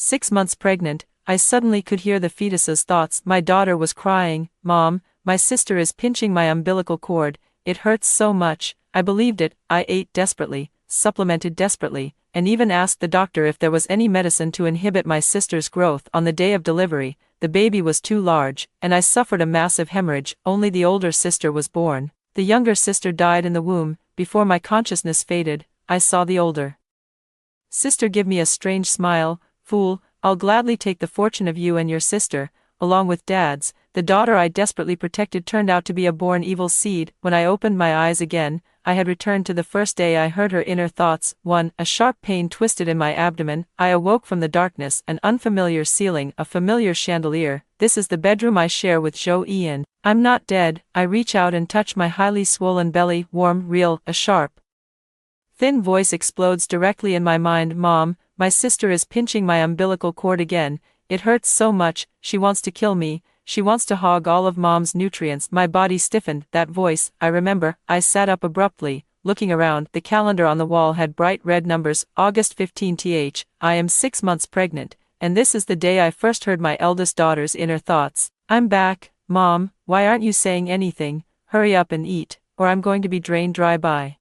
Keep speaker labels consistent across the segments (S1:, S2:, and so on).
S1: 6 months pregnant, I suddenly could hear the fetus's thoughts. My daughter was crying, "Mom, my sister is pinching my umbilical cord, it hurts so much." I believed it. I ate desperately, supplemented desperately, and even asked the doctor if there was any medicine to inhibit my sister's growth. On the day of delivery, the baby was too large, and I suffered a massive hemorrhage. Only the older sister was born. The younger sister died in the womb. Before my consciousness faded, I saw the older sister give me a strange smile. "Fool, I'll gladly take the fortune of you and your sister, along with Dad's." The daughter I desperately protected turned out to be a born evil seed. When I opened my eyes again, I had returned to the first day. I heard her inner thoughts. 1. A sharp pain twisted in my abdomen. I awoke from the darkness. An unfamiliar ceiling, a familiar chandelier. This is the bedroom I share with Zhou Ian. I'm not dead. I reach out and touch my highly swollen belly. Warm, real, a sharp, thin voice explodes directly in my mind. "Mom, my sister is pinching my umbilical cord again. It hurts so much. She wants to kill me. She wants to hog all of Mom's nutrients." My body stiffened. That voice, I remember. I sat up abruptly, looking around. The calendar on the wall had bright red numbers. August 15th. I am 6 months pregnant, and this is the day I first heard my eldest daughter's inner thoughts. "I'm back, Mom. Why aren't you saying anything? Hurry up and eat, or I'm going to be drained dry by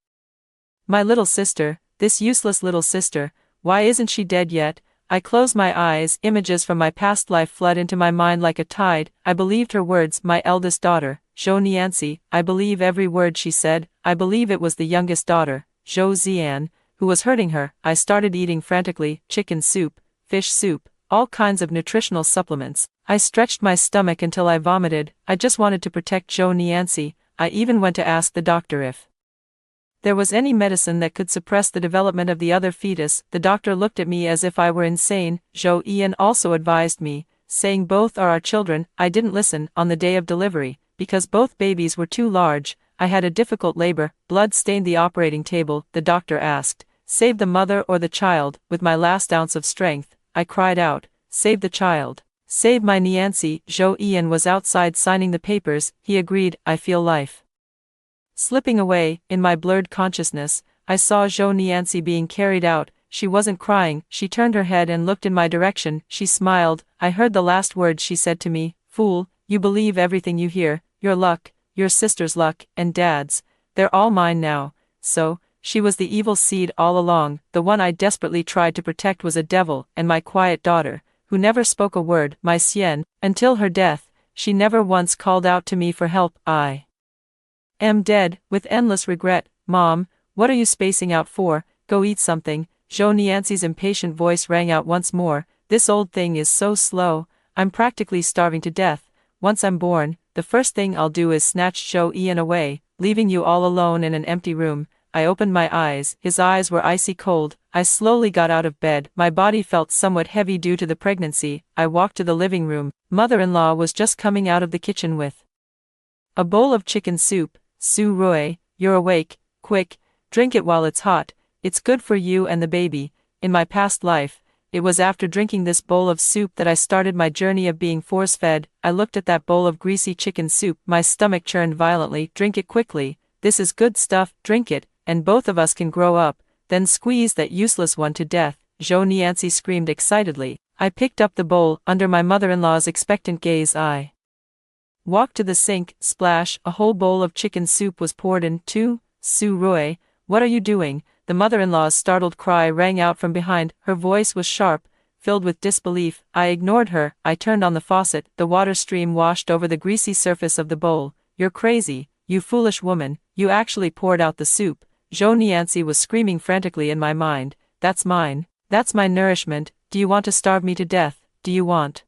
S1: my little sister, this useless little sister. Why isn't she dead yet?" I close my eyes. Images from my past life flood into my mind like a tide. I believed her words. My eldest daughter, Zhou Nianxi. I believe every word she said. I believe it was the youngest daughter, Zhou Zian, who was hurting her. I started eating frantically. Chicken soup, fish soup, all kinds of nutritional supplements. I stretched my stomach until I vomited. I just wanted to protect Zhou Nianxi. I even went to ask the doctor if there was any medicine that could suppress the development of the other fetus. The doctor looked at me as if I were insane. Zhou Ian also advised me, saying both are our children. I didn't listen. On the day of delivery, because both babies were too large, I had a difficult labor. Blood stained the operating table. The doctor asked, "Save the mother or the child?" With my last ounce of strength, I cried out, "Save the child. Save my Nianxi." Zhou Ian was outside signing the papers. He agreed. I feel life slipping away. In my blurred consciousness, I saw Zhou Nianxi being carried out. She wasn't crying. She turned her head and looked in my direction. She smiled. I heard the last words she said to me. "Fool, you believe everything you hear. Your luck, your sister's luck, and Dad's. They're all mine now." So, she was the evil seed all along. The one I desperately tried to protect was a devil, and my quiet daughter, who never spoke a word, my Xian, until her death, she never once called out to me for help. I am dead, with endless regret. "Mom, what are you spacing out for? Go eat something." Zhou Nianxi's impatient voice rang out once more. "This old thing is so slow. I'm practically starving to death. Once I'm born, the first thing I'll do is snatch Zhou Ian away, leaving you all alone in an empty room." I opened my eyes. His eyes were icy cold. I slowly got out of bed. My body felt somewhat heavy due to the pregnancy. I walked to the living room. Mother-in-law was just coming out of the kitchen with a bowl of chicken soup. "Su Rui, you're awake. Quick, drink it while it's hot. It's good for you and the baby." In my past life, it was after drinking this bowl of soup that I started my journey of being force-fed. I looked at that bowl of greasy chicken soup. My stomach churned violently. "Drink it quickly. This is good stuff. Drink it, and both of us can grow up. Then squeeze that useless one to death." Zhou Nianxi screamed excitedly. I picked up the bowl. Under my mother-in-law's expectant gaze, I walked to the sink. Splash, a whole bowl of chicken soup was poured in. "Too, Su Rui, what are you doing?" The mother-in-law's startled cry rang out from behind. Her voice was sharp, filled with disbelief. I ignored her. I turned on the faucet. The water stream washed over the greasy surface of the bowl. "You're crazy, you foolish woman. You actually poured out the soup." Zhou Nianxi was screaming frantically in my mind. "That's mine. That's my nourishment. Do you want to starve me to death? Do you want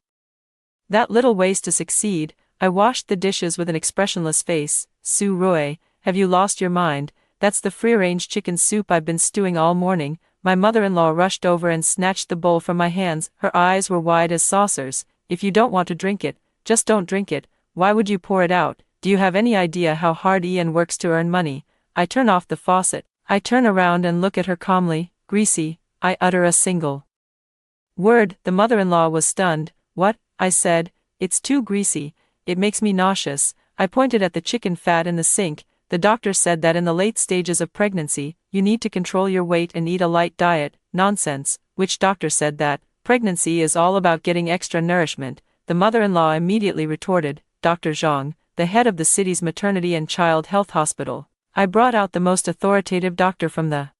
S1: that little waste to succeed?" I washed the dishes with an expressionless face. "Su Rui, have you lost your mind? That's the free-range chicken soup I've been stewing all morning." My mother-in-law rushed over and snatched the bowl from my hands. Her eyes were wide as saucers. "If you don't want to drink it, just don't drink it. Why would you pour it out? Do you have any idea how hard Ian works to earn money?" I turn off the faucet. I turn around and look at her calmly. "Greasy." I utter a single word. The mother-in-law was stunned. "What?" I said. "It's too greasy. It makes me nauseous." I pointed at the chicken fat in the sink. "The doctor said that in the late stages of pregnancy, you need to control your weight and eat a light diet." "Nonsense. Which doctor said that?" Pregnancy is all about getting extra nourishment, the mother-in-law immediately retorted. Dr. Zhang, the head of the city's maternity and child health hospital. I brought out the most authoritative doctor from the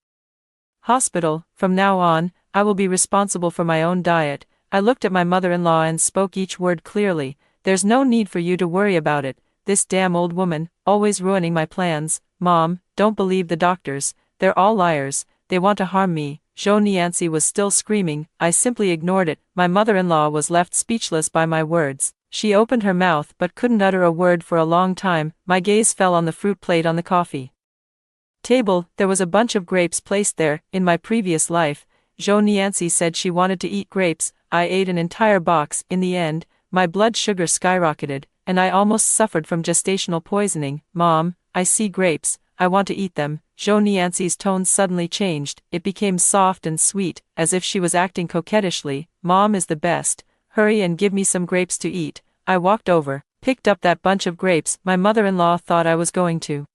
S1: hospital. From now on, I will be responsible for my own diet. I looked at my mother-in-law and spoke each word clearly. There's no need for you to worry about it. This damn old woman, always ruining my plans. Mom, don't believe the doctors. They're all liars. They want to harm me. Zhou Nianzi was still screaming. I simply ignored it. My mother-in-law was left speechless by my words. She opened her mouth but couldn't utter a word for a long time. My gaze fell on the fruit plate on the coffee table. There was a bunch of grapes placed there. In my previous life, Zhou Nianzi said she wanted to eat grapes. I ate an entire box. In the end, my blood sugar skyrocketed, and I almost suffered from gestational poisoning. Mom, I see grapes. I want to eat them. Zhou Nianzi's tone suddenly changed. It became soft and sweet, as if she was acting coquettishly. Mom is the best. Hurry and give me some grapes to eat. I walked over, picked up that bunch of grapes. My mother-in-law thought I was going to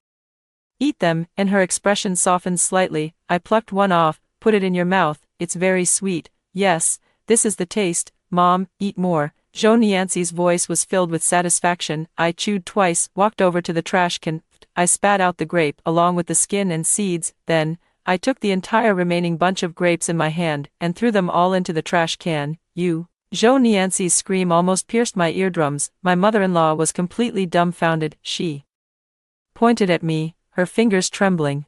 S1: eat them, and her expression softened slightly. I plucked one off. Put it in your mouth. It's very sweet. Yes, this is the taste. Mom, eat more. Zhou Nianzi's voice was filled with satisfaction. I chewed twice, walked over to the trash can. I spat out the grape, along with the skin and seeds. Then, I took the entire remaining bunch of grapes in my hand, and threw them all into the trash can. You! Zhou Nianzi's scream almost pierced my eardrums. My mother-in-law was completely dumbfounded. She pointed at me, her fingers trembling.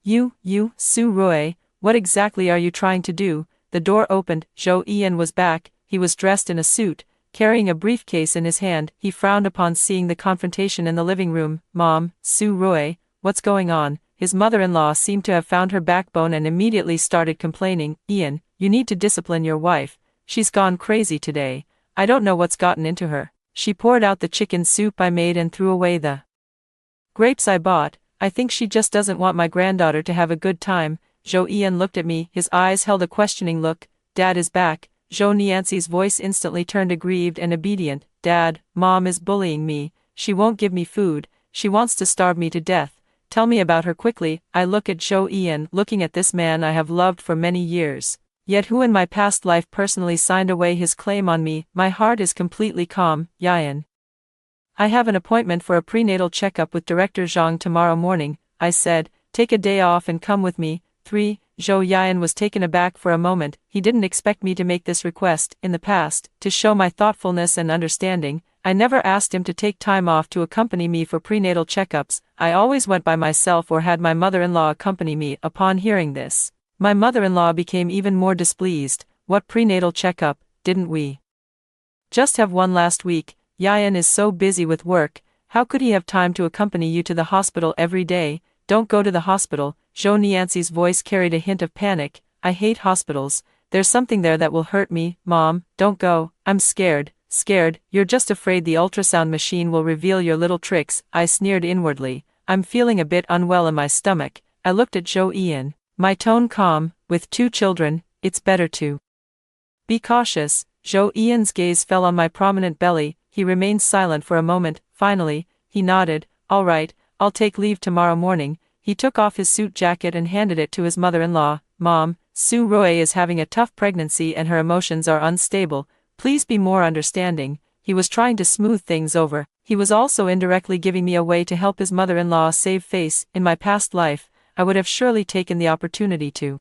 S1: You, Su Rui, what exactly are you trying to do? The door opened. Zhou Ian was back. He was dressed in a suit, carrying a briefcase in his hand. He frowned upon seeing the confrontation in the living room. Mom, Su Rui, what's going on? His mother-in-law seemed to have found her backbone and immediately started complaining. Ian, you need to discipline your wife. She's gone crazy today. I don't know what's gotten into her. She poured out the chicken soup I made and threw away the grapes I bought. I think she just doesn't want my granddaughter to have a good time. Zhou Ian looked at me. His eyes held a questioning look. Dad is back. Zhou Nianzi's voice instantly turned aggrieved and obedient. Dad, Mom is bullying me. She won't give me food. She wants to starve me to death. Tell me about her quickly. I look at Zhou Ian, looking at this man I have loved for many years, yet who in my past life personally signed away his claim on me. My heart is completely calm. Yan, I have an appointment for a prenatal checkup with Director Zhang tomorrow morning, I said. Take a day off and come with me. 3. Zhou Yan was taken aback for a moment. He didn't expect me to make this request. In the past, to show my thoughtfulness and understanding, I never asked him to take time off to accompany me for prenatal checkups. I always went by myself or had my mother-in-law accompany me. Upon hearing this, my mother-in-law became even more displeased. What prenatal checkup? Didn't we just have one last week? Yan is so busy with work. How could he have time to accompany you to the hospital every day? Don't go to the hospital. Zhou Nianzi's voice carried a hint of panic. I hate hospitals. There's something there that will hurt me. Mom, don't go. I'm scared. Scared? You're just afraid the ultrasound machine will reveal your little tricks. I sneered inwardly. I'm feeling a bit unwell in my stomach. I looked at Zhou Ian, my tone calm. With 2 children, it's better to be cautious. Zhou Ian's gaze fell on my prominent belly. He remained silent for a moment. Finally, he nodded. All right, I'll take leave tomorrow morning. He took off his suit jacket and handed it to his mother-in-law. Mom, Su Rui is having a tough pregnancy and her emotions are unstable. Please be more understanding. He was trying to smooth things over. He was also indirectly giving me a way to help his mother-in-law save face. In my past life, I would have surely taken the opportunity to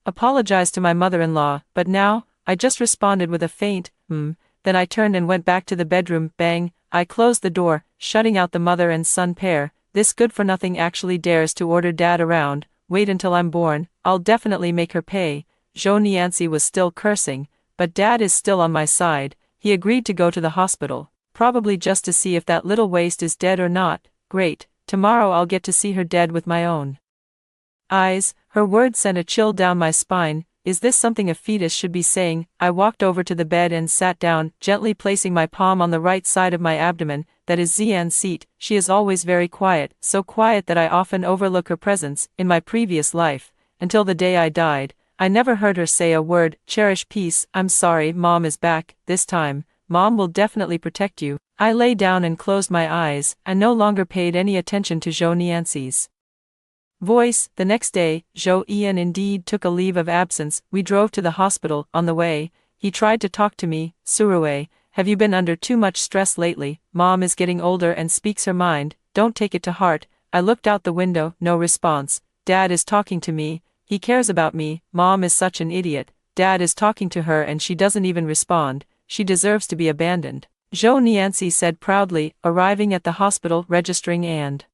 S1: apologize to my mother-in-law, but now, I just responded with a faint, Then I turned and went back to the bedroom. Bang! I closed the door, shutting out the mother and son pair. This good-for-nothing actually dares to order Dad around. Wait until I'm born. I'll definitely make her pay. Zhou Nianzi was still cursing, but Dad is still on my side. He agreed to go to the hospital, probably just to see if that little waste is dead or not. Great. Tomorrow I'll get to see her dead with my own eyes. Her words sent a chill down my spine. Is this something a fetus should be saying? I walked over to the bed and sat down, gently placing my palm on the right side of my abdomen. That is Xian's seat. She is always very quiet, so quiet that I often overlook her presence. In my previous life, until the day I died, I never heard her say a word. Cherish peace. I'm sorry, Mom is back. This time, Mom will definitely protect you. I lay down and closed my eyes. I no longer paid any attention to Zhou Nianzi's Voice, the next day, Zhou Ian indeed took a leave of absence. We drove to the hospital. On the way, he tried to talk to me. Surue, have you been under too much stress lately? Mom is getting older and speaks her mind, don't take it to heart. I looked out the window, no response. Dad is talking to me, he cares about me. Mom is such an idiot. Dad is talking to her and she doesn't even respond. She deserves to be abandoned. Zhou Nianzi said proudly, arriving at the hospital, registering and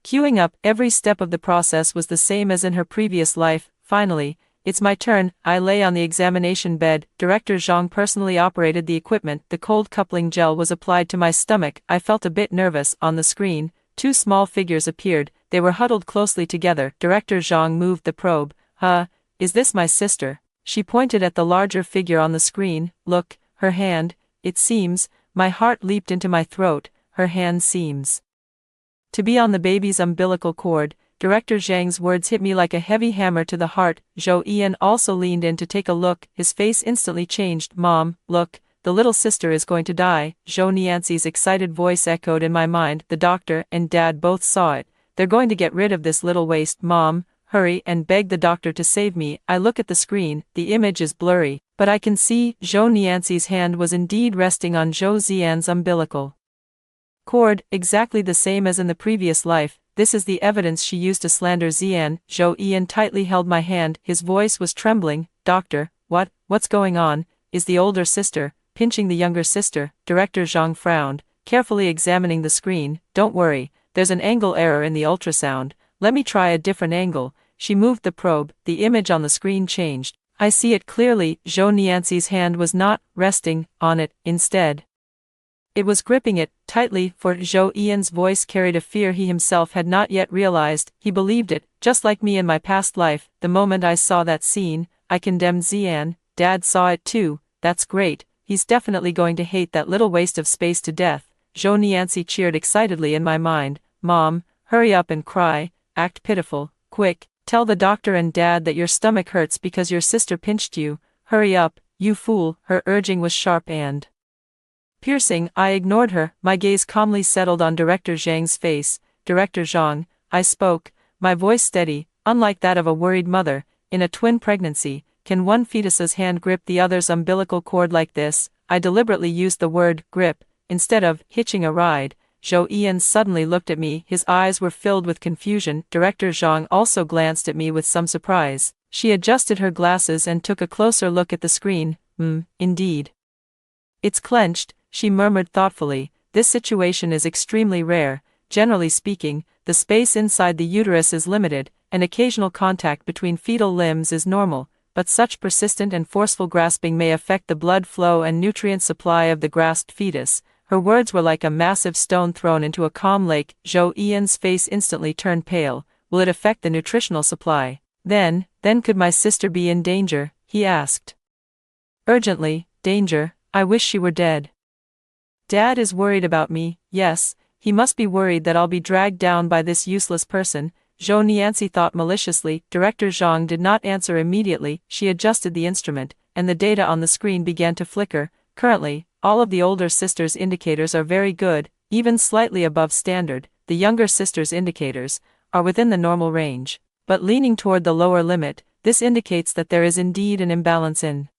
S1: queuing up. Every step of the process was the same as in her previous life. Finally, it's my turn. I lay on the examination bed. Director Zhang personally operated the equipment. The cold coupling gel was applied to my stomach. I felt a bit nervous. On the screen, two small figures appeared. They were huddled closely together. Director Zhang moved the probe. Is this my sister? She pointed at the larger figure on the screen. Look, her hand, it seems. My heart leaped into my throat. Her hand seems to be on the baby's umbilical cord. Director Zhang's words hit me like a heavy hammer to the heart. Zhou Ian also leaned in to take a look. His face instantly changed. Mom, look, the little sister is going to die. Zhou Nianzi's excited voice echoed in my mind. The doctor and Dad both saw it. They're going to get rid of this little waste. Mom, hurry and beg the doctor to save me. I look at the screen. The image is blurry, but I can see Zhou Nianzi's hand was indeed resting on Zhou Zian's umbilical cord, exactly the same as in the previous life. This is the evidence she used to slander Zian. Zhou Ian tightly held my hand. His voice was trembling. Doctor, what's going on? Is the older sister pinching the younger sister? Director Zhang frowned, carefully examining the screen. Don't worry, there's an angle error in the ultrasound. Let me try a different angle. She moved the probe. The image on the screen changed. I see it clearly. Zhou Nianzi's hand was not resting on it. Instead, it was gripping it tightly. For Zhou Ian's voice carried a fear he himself had not yet realized. He believed it, just like me in my past life. The moment I saw that scene, I condemned Zian. Dad saw it too. That's great. He's definitely going to hate that little waste of space to death. Zhou Nianzi cheered excitedly in my mind. Mom, hurry up and cry. Act pitiful. Quick, tell the doctor and Dad that your stomach hurts because your sister pinched you. Hurry up, you fool. Her urging was sharp and piercing. I ignored her. My gaze calmly settled on Director Zhang's face. Director Zhang, I spoke, my voice steady, unlike that of a worried mother. In a twin pregnancy, can one fetus's hand grip the other's umbilical cord like this? I deliberately used the word grip instead of hitching a ride. Zhou Ian suddenly looked at me. His eyes were filled with confusion. Director Zhang also glanced at me with some surprise. She adjusted her glasses and took a closer look at the screen. Indeed. It's clenched, she murmured thoughtfully. This situation is extremely rare. Generally speaking, the space inside the uterus is limited, and occasional contact between fetal limbs is normal, but such persistent and forceful grasping may affect the blood flow and nutrient supply of the grasped fetus. Her words were like a massive stone thrown into a calm lake. Zhou Ian's face instantly turned pale. Will it affect the nutritional supply? Then could my sister be in danger? He asked. Urgently, danger? I wish she were dead. Dad is worried about me. Yes, he must be worried that I'll be dragged down by this useless person. Zhou Nianzi thought maliciously. Director Zhang did not answer immediately. She adjusted the instrument, and the data on the screen began to flicker. Currently, all of the older sister's indicators are very good, even slightly above standard. The younger sister's indicators are within the normal range, but leaning toward the lower limit. This indicates that there is indeed an imbalance in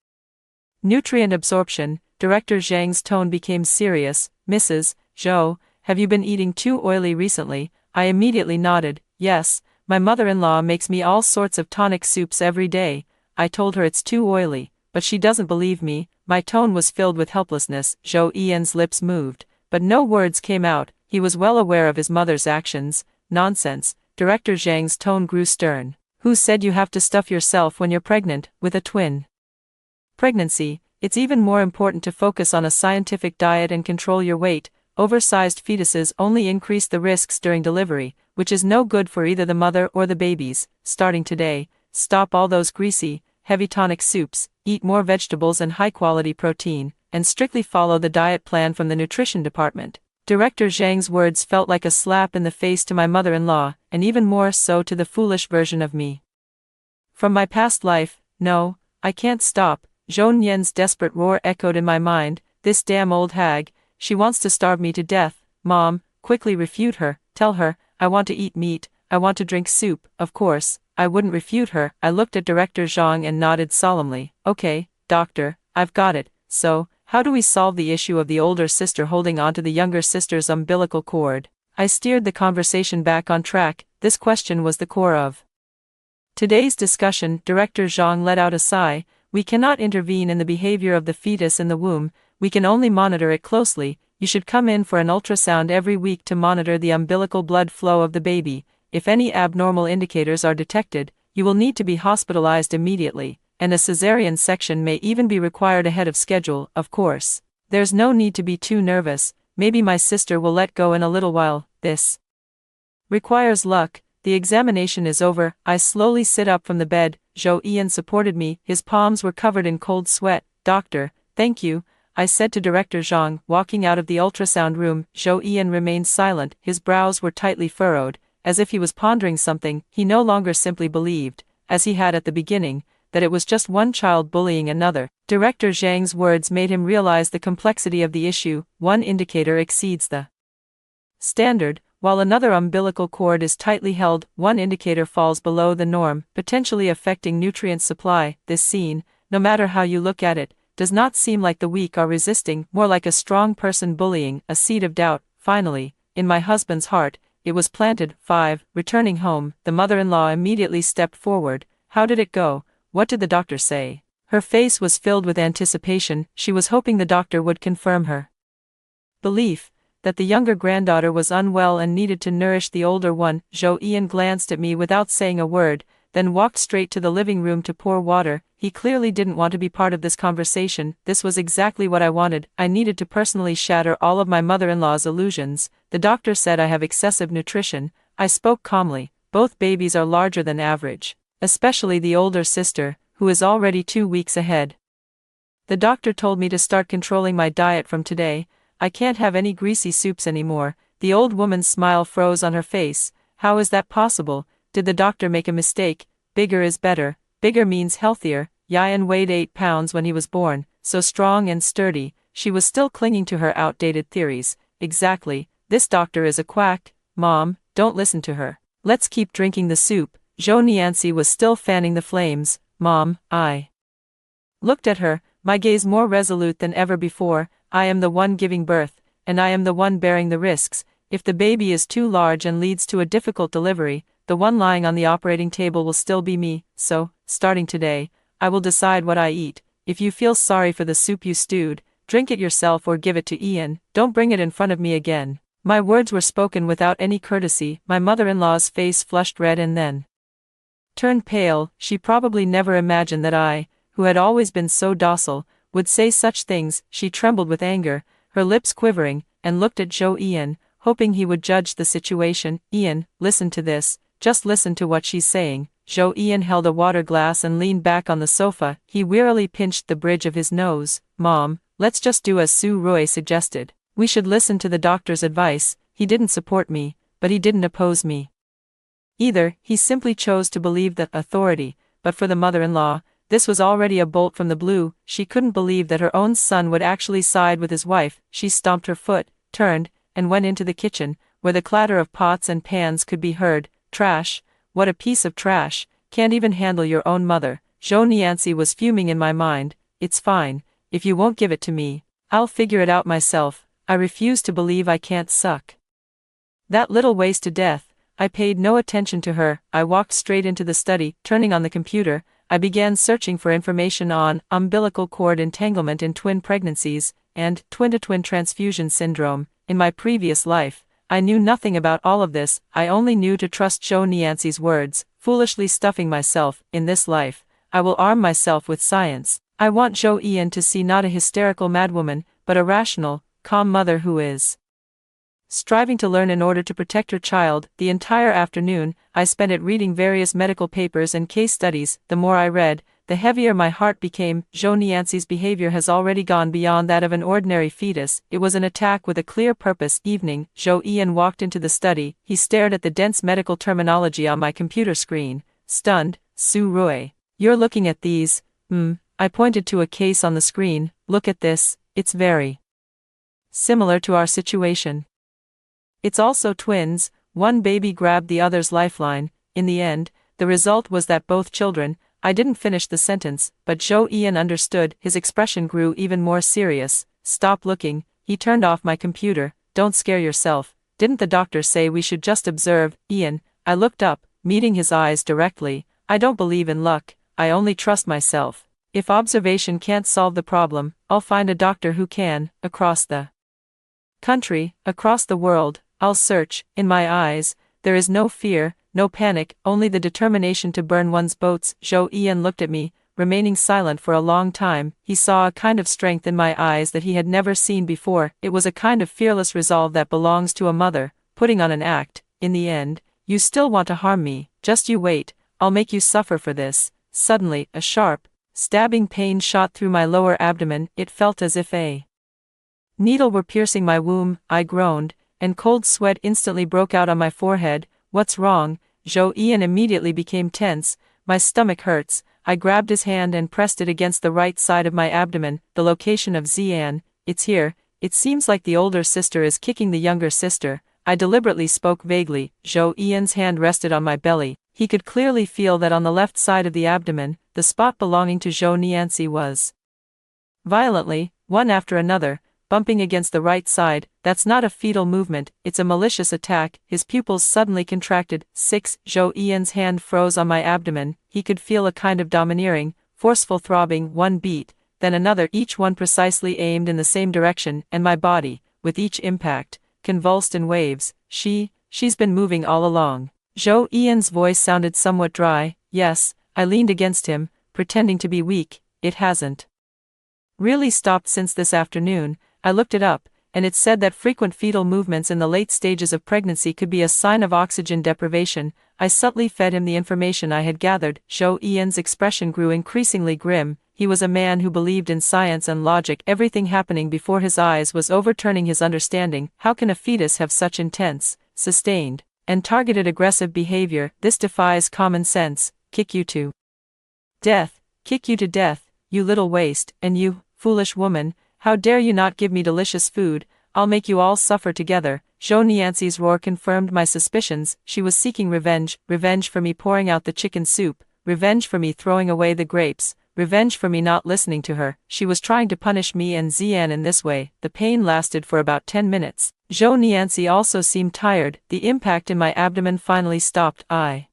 S1: nutrient absorption. Director Zhang's tone became serious. Mrs. Zhou, have you been eating too oily recently? I immediately nodded. Yes, my mother-in-law makes me all sorts of tonic soups every day. I told her it's too oily, but she doesn't believe me. My tone was filled with helplessness. Zhou Ian's lips moved, but no words came out. He was well aware of his mother's actions. Nonsense. Director Zhang's tone grew stern. Who said you have to stuff yourself when you're pregnant, with a twin pregnancy? It's even more important to focus on a scientific diet and control your weight. Oversized fetuses only increase the risks during delivery, which is no good for either the mother or the babies. Starting today, stop all those greasy, heavy tonic soups, eat more vegetables and high-quality protein, and strictly follow the diet plan from the nutrition department. Director Zhang's words felt like a slap in the face to my mother-in-law, and even more so to the foolish version of me from my past life. No, I can't stop. Zhou Nian's desperate roar echoed in my mind. This damn old hag, she wants to starve me to death. Mom, quickly refute her. Tell her, I want to eat meat. I want to drink soup, of course. I wouldn't refute her. I looked at Director Zhang and nodded solemnly. Okay, doctor, I've got it. So, how do we solve the issue of the older sister holding onto the younger sister's umbilical cord? I steered the conversation back on track. This question was the core of today's discussion. Director Zhang let out a sigh. We cannot intervene in the behavior of the fetus in the womb. We can only monitor it closely. You should come in for an ultrasound every week to monitor the umbilical blood flow of the baby. If any abnormal indicators are detected, you will need to be hospitalized immediately, and a cesarean section may even be required ahead of schedule, of course. There's no need to be too nervous. Maybe my sister will let go in a little while. This requires luck. The examination is over. I slowly sit up from the bed. Zhou Ian supported me. His palms were covered in cold sweat. Doctor, thank you, I said to Director Zhang, walking out of the ultrasound room. Zhou Ian remained silent. His brows were tightly furrowed, as if he was pondering something. He no longer simply believed, as he had at the beginning, that it was just one child bullying another. Director Zhang's words made him realize the complexity of the issue. One indicator exceeds the standard, while another umbilical cord is tightly held. One indicator falls below the norm, potentially affecting nutrient supply. This scene, no matter how you look at it, does not seem like the weak are resisting, more like a strong person bullying. A seed of doubt, finally, in my husband's heart, it was planted. 5. Returning home, the mother-in-law immediately stepped forward. How did it go? What did the doctor say? Her face was filled with anticipation. She was hoping the doctor would confirm her belief that the younger granddaughter was unwell and needed to nourish the older one. Zhou Ian glanced at me without saying a word, then walked straight to the living room to pour water. He clearly didn't want to be part of this conversation. This was exactly what I wanted. I needed to personally shatter all of my mother-in-law's illusions. The doctor said I have excessive nutrition. I spoke calmly. Both babies are larger than average, especially the older sister, who is already 2 weeks ahead. The doctor told me to start controlling my diet from today. I can't have any greasy soups anymore. The old woman's smile froze on her face. How is that possible? Did the doctor make a mistake? Bigger is better. Bigger means healthier. Yayan weighed 8 pounds when he was born, so strong and sturdy. She was still clinging to her outdated theories. Exactly. This doctor is a quack. Mom, don't listen to her. Let's keep drinking the soup. Zhou Nianxi was still fanning the flames. Mom, I looked at her, my gaze more resolute than ever before. I am the one giving birth, and I am the one bearing the risks. If the baby is too large and leads to a difficult delivery, the one lying on the operating table will still be me. So, starting today, I will decide what I eat. If you feel sorry for the soup you stewed, drink it yourself or give it to Ian. Don't bring it in front of me again. My words were spoken without any courtesy. My mother-in-law's face flushed red and then turned pale. She probably never imagined that I, who had always been so docile, would say such things. She trembled with anger, her lips quivering, and looked at Zhou Ian, hoping he would judge the situation. Ian, listen to this. Just listen to what she's saying. Zhou Ian held a water glass and leaned back on the sofa. He wearily pinched the bridge of his nose. Mom, let's just do as Su Rui suggested. We should listen to the doctor's advice. He didn't support me, but he didn't oppose me either. He simply chose to believe that authority. But for the mother-in-law, this was already a bolt from the blue. She couldn't believe that her own son would actually side with his wife. She stomped her foot, turned, and went into the kitchen, where the clatter of pots and pans could be heard. Trash? What a piece of trash. Can't even handle your own mother. Zhou Nianxi was fuming in my mind. It's fine. If you won't give it to me, I'll figure it out myself. I refuse to believe I can't suck that little waste to death. I paid no attention to her. I walked straight into the study. Turning on the computer, I began searching for information on umbilical cord entanglement in twin pregnancies and twin-to-twin transfusion syndrome. In my previous life, I knew nothing about all of this. I only knew to trust Zhou Nianxi's words, foolishly stuffing myself. In this life, I will arm myself with science. I want Zhou Ian to see not a hysterical madwoman, but a rational, calm mother who is striving to learn in order to protect her child. The entire afternoon, I spent it reading various medical papers and case studies. The more I read, the heavier my heart became. Zhou Nianxi's behavior has already gone beyond that of an ordinary fetus. It was an attack with a clear purpose. Evening, Zhou Ian walked into the study. He stared at the dense medical terminology on my computer screen. Stunned, Su Rui. You're looking at these? I pointed to a case on the screen. Look at this, it's very similar to our situation. It's also twins. one baby grabbed the other's lifeline. In the end, the result was that both children— I didn't finish the sentence, but Zhou Ian understood. His expression grew even more serious. Stop looking. He turned off my computer. Don't scare yourself. Didn't the doctor say we should just observe, Ian? I looked up, meeting his eyes directly. I don't believe in luck. I only trust myself. If observation can't solve the problem, I'll find a doctor who can. Across the country, across the world, I'll search. In my eyes, there is no fear, no panic, only the determination to burn one's boats. Zhou Ian looked at me, remaining silent for a long time. He saw a kind of strength in my eyes that he had never seen before. It was a kind of fearless resolve that belongs to a mother, putting on an act. In the end, you still want to harm me. Just you wait, I'll make you suffer for this. Suddenly, a sharp, stabbing pain shot through my lower abdomen. It felt as if a needle were piercing my womb. I groaned, and cold sweat instantly broke out on my forehead. What's wrong? Zhou Ian immediately became tense. My stomach hurts. I grabbed his hand and pressed it against the right side of my abdomen, the location of Xian. It's here. It seems like the older sister is kicking the younger sister. I deliberately spoke vaguely. Zhou Ian's hand rested on my belly. He could clearly feel that on the left side of the abdomen, the spot belonging to Zhou Nianzi was violently, one after another, bumping against the right side. That's not a fetal movement, it's a malicious attack. His pupils suddenly contracted. 6. Zhou Ian's hand froze on my abdomen. He could feel a kind of domineering, forceful throbbing. One beat, then another, each one precisely aimed in the same direction, and my body, with each impact, convulsed in waves. She's been moving all along. Zhou Ian's voice sounded somewhat dry. Yes. I leaned against him, pretending to be weak. It hasn't really stopped since this afternoon. I looked it up, and it said that frequent fetal movements in the late stages of pregnancy could be a sign of oxygen deprivation. I subtly fed him the information I had gathered. Zhou Ian's expression grew increasingly grim. He was a man who believed in science and logic. Everything happening before his eyes was overturning his understanding. How can a fetus have such intense, sustained, and targeted aggressive behavior? This defies common sense. Kick you to death. Kick you to death, you little waste. And you, foolish woman, how dare you not give me delicious food? I'll make you all suffer together. Zhou Nianzi's roar confirmed my suspicions. She was seeking revenge. Revenge for me pouring out the chicken soup. Revenge for me throwing away the grapes. Revenge for me not listening to her. She was trying to punish me and Xian in this way. The pain lasted for about 10 minutes. Zhou Nianzi also seemed tired. The impact in my abdomen finally stopped. I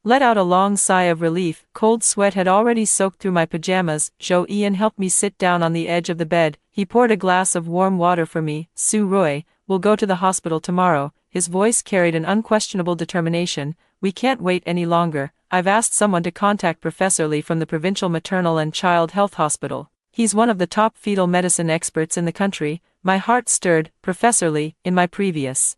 S1: let out a long sigh of relief. Cold sweat had already soaked through my pajamas. Zhou Ian helped me sit down on the edge of the bed. He poured a glass of warm water for me. Su Rui, we'll go to the hospital tomorrow. His voice carried an unquestionable determination. We can't wait any longer. I've asked someone to contact Professor Li from the Provincial Maternal and Child Health Hospital. He's one of the top fetal medicine experts in the country. My heart stirred. Professor Li, in my previous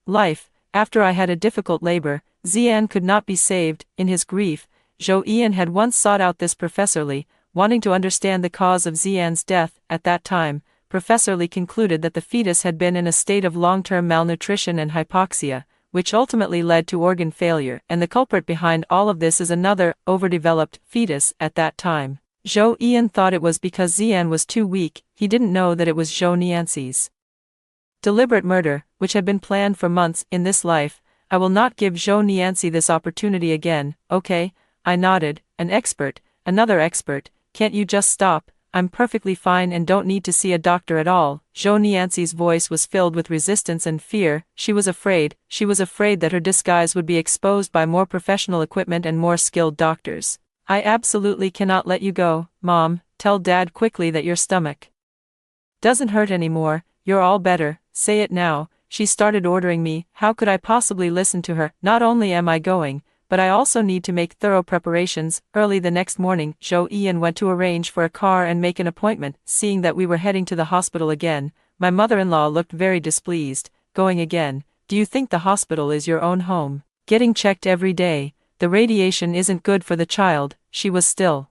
S1: life, after I had a difficult labor, Xian could not be saved. In his grief, Zhou Ian had once sought out this Professor Li, wanting to understand the cause of Xian's death. At that time, Professor Li concluded that the fetus had been in a state of long-term malnutrition and hypoxia, which ultimately led to organ failure, and the culprit behind all of this is another, overdeveloped, fetus. At that time, Zhou Ian thought it was because Xian was too weak. He didn't know that it was Zhou Nianzi's deliberate murder, which had been planned for months. In this life, I will not give Zhou Nianzi this opportunity again. Okay, I nodded. An expert, another expert. Can't you just stop? I'm perfectly fine and don't need to see a doctor at all. Zhou Nianzi's voice was filled with resistance and fear. She was afraid that her disguise would be exposed by more professional equipment and more skilled doctors. I absolutely cannot let you go, Mom. Tell Dad quickly that your stomach doesn't hurt anymore. You're all better. Say it now. She started ordering me. How could I possibly listen to her? Not only am I going, but I also need to make thorough preparations. Early the next morning, Zhou Ian went to arrange for a car and make an appointment. Seeing that we were heading to the hospital again, my mother-in-law looked very displeased. Going again? Do you think the hospital is your own home? Getting checked every day. The radiation isn't good for the child. She was still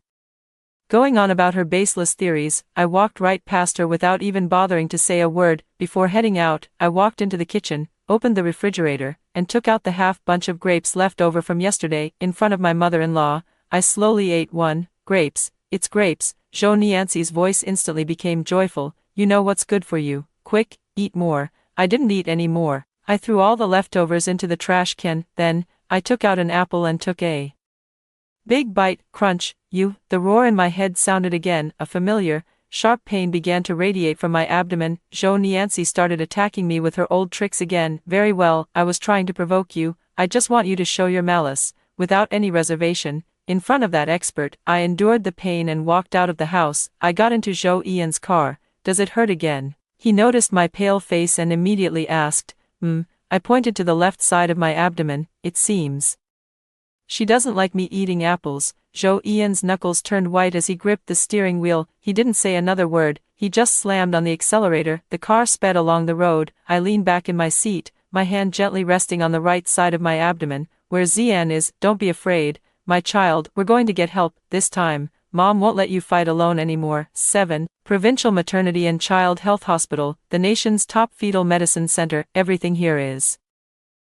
S1: going on about her baseless theories. I walked right past her without even bothering to say a word. Before heading out, I walked into the kitchen, opened the refrigerator, and took out the half bunch of grapes left over from yesterday. In front of my mother-in-law, I slowly ate one. Grapes. It's grapes. Zhou Nianzi's voice instantly became joyful. You know what's good for you. Quick, eat more. I didn't eat any more. I threw all the leftovers into the trash can, then, I took out an apple and took a big bite. Crunch. The roar in my head sounded again, a familiar, sharp pain began to radiate from my abdomen. Zhou Nianzi started attacking me with her old tricks again. Very well, I was trying to provoke you, I just want you to show your malice, without any reservation. In front of that expert, I endured the pain and walked out of the house. I got into Zhou Ian's car. Does it hurt again? He noticed my pale face and immediately asked. I pointed to the left side of my abdomen. It seems she doesn't like me eating apples. Zhou Ian's knuckles turned white as he gripped the steering wheel. He didn't say another word, he just slammed on the accelerator. The car sped along the road. I leaned back in my seat, my hand gently resting on the right side of my abdomen, where Xian is. Don't be afraid, my child, we're going to get help. This time, Mom won't let you fight alone anymore. 7. Provincial Maternity and Child Health Hospital, the nation's top fetal medicine center. Everything here is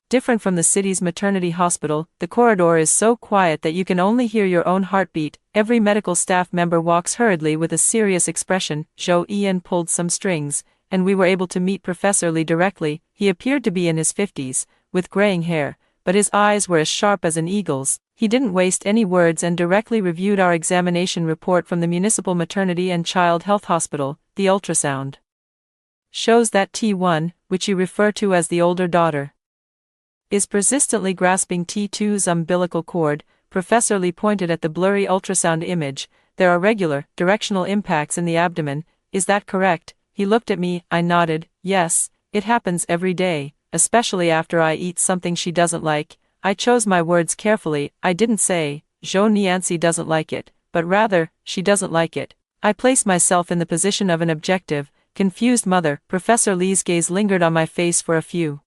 S1: different from the city's maternity hospital. The corridor is so quiet that you can only hear your own heartbeat. Every medical staff member walks hurriedly with a serious expression. Zhou Ian pulled some strings, and we were able to meet Professor Li directly. He appeared to be in his 50s, with graying hair, but his eyes were as sharp as an eagle's. He didn't waste any words and directly reviewed our examination report from the Municipal Maternity and Child Health Hospital. The ultrasound shows that T1, which you refer to as the older daughter, is persistently grasping T2's umbilical cord. Professor Li pointed at the blurry ultrasound image. There are regular, directional impacts in the abdomen. Is that correct? He looked at me. I nodded. Yes, it happens every day, especially after I eat something she doesn't like. I chose my words carefully. I didn't say, Zhou Nianzi doesn't like it, but rather, she doesn't like it. I placed myself in the position of an objective, confused mother. Professor Li's gaze lingered on my face for a few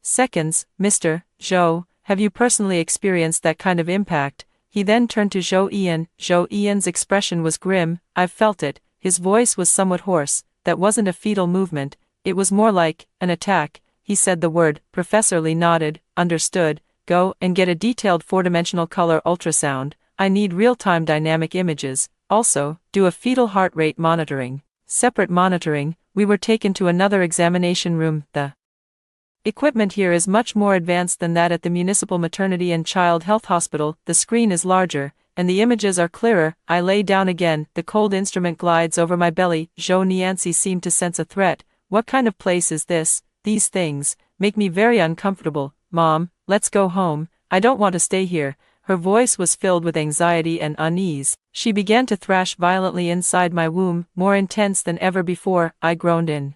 S1: seconds. Mr. Zhou, have you personally experienced that kind of impact? He then turned to Zhou Ian. Zhou Ian's expression was grim. I've felt it. His voice was somewhat hoarse. That wasn't a fetal movement, it was more like an attack. He said the word. Professor Li nodded. Understood. Go and get a detailed 4-dimensional color ultrasound. I need real-time dynamic images. Also, do a fetal heart rate monitoring. Separate monitoring. We were taken to another examination room. The equipment here is much more advanced than that at the Municipal Maternity and Child Health Hospital. The screen is larger, and the images are clearer. I lay down again. The cold instrument glides over my belly. Zhou Nianzi seemed to sense a threat. What kind of place is this? These things make me very uncomfortable. Mom, let's go home. I don't want to stay here. Her voice was filled with anxiety and unease. She began to thrash violently inside my womb, more intense than ever before. I groaned in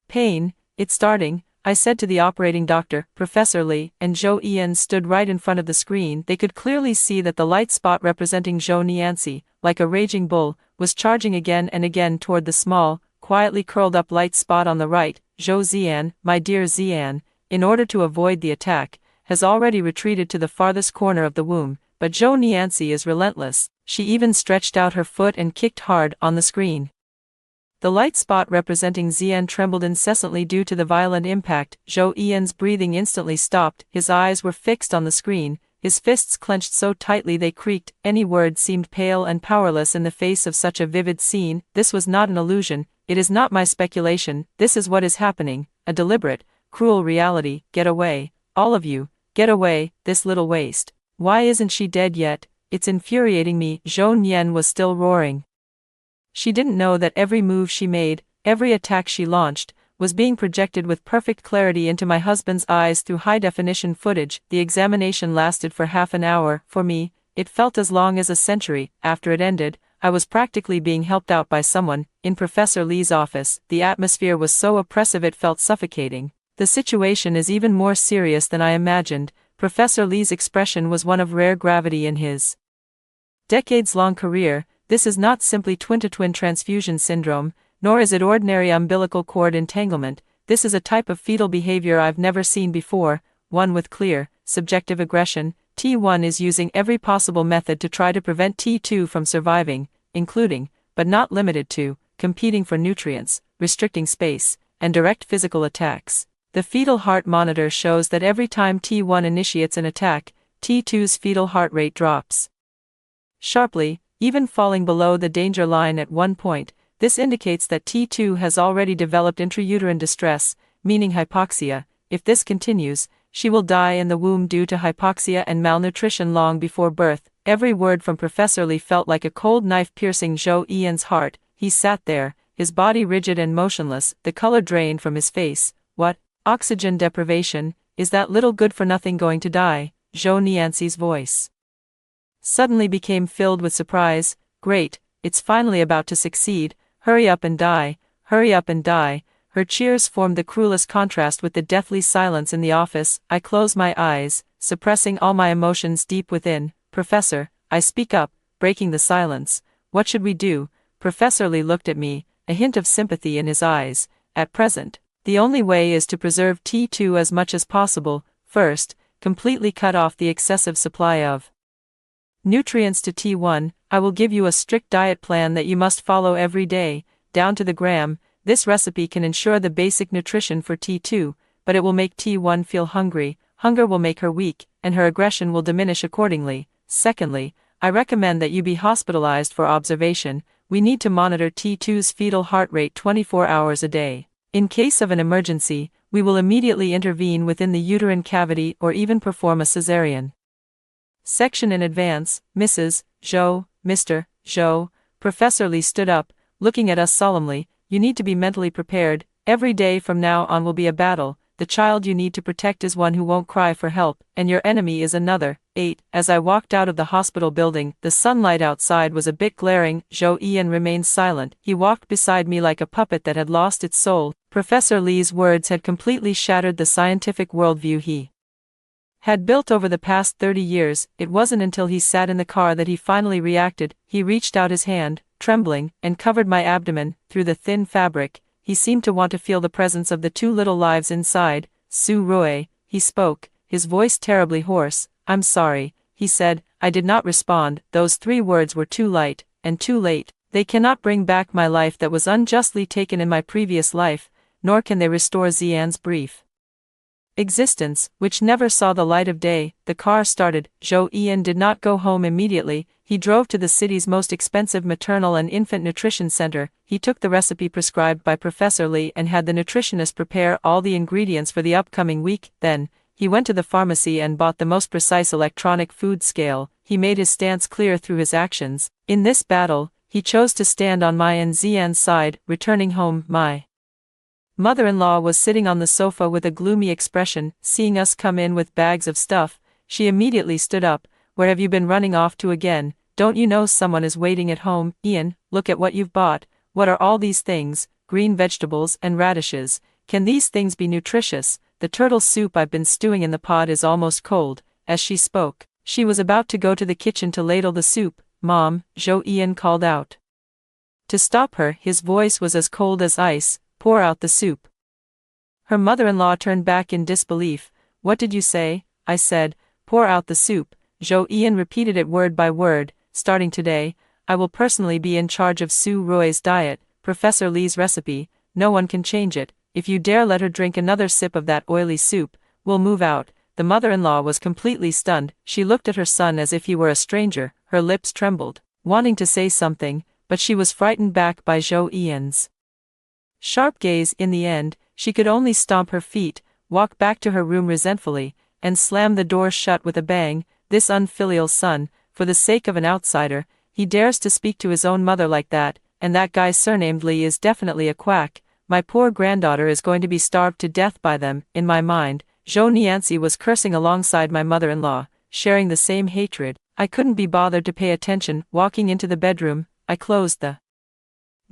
S1: pain. It's starting, I said to the operating doctor. Professor Li and Zhou Ian stood right in front of the screen. They could clearly see that the light spot representing Zhou Nianzi, like a raging bull, was charging again and again toward the small, quietly curled up light spot on the right. Zhou Xian, my dear Xian, in order to avoid the attack, has already retreated to the farthest corner of the womb, but Zhou Nianzi is relentless. She even stretched out her foot and kicked hard on the screen. The light spot representing Xian trembled incessantly due to the violent impact. Zhou Ian's breathing instantly stopped. His eyes were fixed on the screen, his fists clenched so tightly they creaked. Any word seemed pale and powerless in the face of such a vivid scene. This was not an illusion. It is not my speculation. This is what is happening. A deliberate, cruel reality. Get away. All of you. Get away, this little waste. Why isn't she dead yet? It's infuriating me. Zhou Nian was still roaring. She didn't know that every move she made, every attack she launched, was being projected with perfect clarity into my husband's eyes through high-definition footage. The examination lasted for half an hour. For me, it felt as long as a century. After it ended, I was practically being helped out by someone. In Professor Li's office, the atmosphere was so oppressive it felt suffocating. The situation is even more serious than I imagined. Professor Li's expression was one of rare gravity in his decades-long career. This is not simply twin-to-twin transfusion syndrome, nor is it ordinary umbilical cord entanglement. This is a type of fetal behavior I've never seen before, one with clear, subjective aggression. T1 is using every possible method to try to prevent T2 from surviving, including, but not limited to, competing for nutrients, restricting space, and direct physical attacks. The fetal heart monitor shows that every time T1 initiates an attack, T2's fetal heart rate drops sharply, even falling below the danger line at one point. This indicates that T2 has already developed intrauterine distress, meaning hypoxia. if this continues, she will die in the womb due to hypoxia and malnutrition long before birth. Every word from Professor Lee felt like a cold knife piercing Zhou Ian's heart. He sat there, his body rigid and motionless, the color drained from his face. What? Oxygen deprivation? Is that little good-for-nothing going to die? Zhou Nianxi's voice suddenly became filled with surprise. Great, it's finally about to succeed. Hurry up and die, hurry up and die. Her cheers formed the cruelest contrast with the deathly silence in the office. I closed my eyes, suppressing all my emotions deep within. Professor, I speak up, breaking the silence. What should we do? Professor Lee looked at me, a hint of sympathy in his eyes. At present, the only way is to preserve T2 as much as possible. First, completely cut off the excessive supply of nutrients to T1. I will give you a strict diet plan that you must follow every day, down to the gram. This recipe can ensure the basic nutrition for T2, but it will make T1 feel hungry. Hunger will make her weak, and her aggression will diminish accordingly. Secondly, I recommend that you be hospitalized for observation. We need to monitor T2's fetal heart rate 24 hours a day. In case of an emergency, we will immediately intervene within the uterine cavity or even perform a cesarean section in advance. Mrs. Zhou, Mr. Zhou. Professor Lee stood up, looking at us solemnly. You need to be mentally prepared. Every day from now on will be a battle. The child you need to protect is one who won't cry for help, and your enemy is another. 8. As I walked out of the hospital building, the sunlight outside was a bit glaring. Zhou Ian remained silent. He walked beside me like a puppet that had lost its soul. Professor Lee's words had completely shattered the scientific worldview he had built over the past 30 years. It wasn't until he sat in the car that he finally reacted. He reached out his hand, trembling, and covered my abdomen. Through the thin fabric, he seemed to want to feel the presence of the two little lives inside. Su Rui, he spoke, his voice terribly hoarse. I'm sorry, he said. I did not respond. Those 3 words were too light, and too late. They cannot bring back my life that was unjustly taken in my previous life, nor can they restore Xian's brief existence, which never saw the light of day. The car started. Zhou Ian did not go home immediately. He drove to the city's most expensive maternal and infant nutrition center. He took the recipe prescribed by Professor Lee and had the nutritionist prepare all the ingredients for the upcoming week. Then, he went to the pharmacy and bought the most precise electronic food scale. He made his stance clear through his actions. In this battle, he chose to stand on my and Xian's side. Returning home, my mother-in-law was sitting on the sofa with a gloomy expression. Seeing us come in with bags of stuff, she immediately stood up. Where have you been running off to again? Don't you know someone is waiting at home? Ian, look at what you've bought. What are all these things? Green vegetables and radishes. Can these things be nutritious? The turtle soup I've been stewing in the pot is almost cold. As she spoke, she was about to go to the kitchen to ladle the soup. Mom, Zhou Ian called out. To stop her, his voice was as cold as ice. Pour out the soup. Her mother-in-law turned back in disbelief. What did you say? I said, pour out the soup. Zhou Ian repeated it word by word. Starting today, I will personally be in charge of Su Rui's diet, Professor Lee's recipe. No one can change it. If you dare let her drink another sip of that oily soup, we'll move out. The mother-in-law was completely stunned. She looked at her son as if he were a stranger. Her lips trembled, wanting to say something, but she was frightened back by Zhou Ian's sharp gaze. In the end, she could only stomp her feet, walk back to her room resentfully, and slam the door shut with a bang. This unfilial son, for the sake of an outsider, he dares to speak to his own mother like that, and that guy surnamed Lee is definitely a quack. My poor granddaughter is going to be starved to death by them. In my mind, Zhou Nianxi was cursing alongside my mother-in-law, sharing the same hatred. I couldn't be bothered to pay attention. Walking into the bedroom, I closed the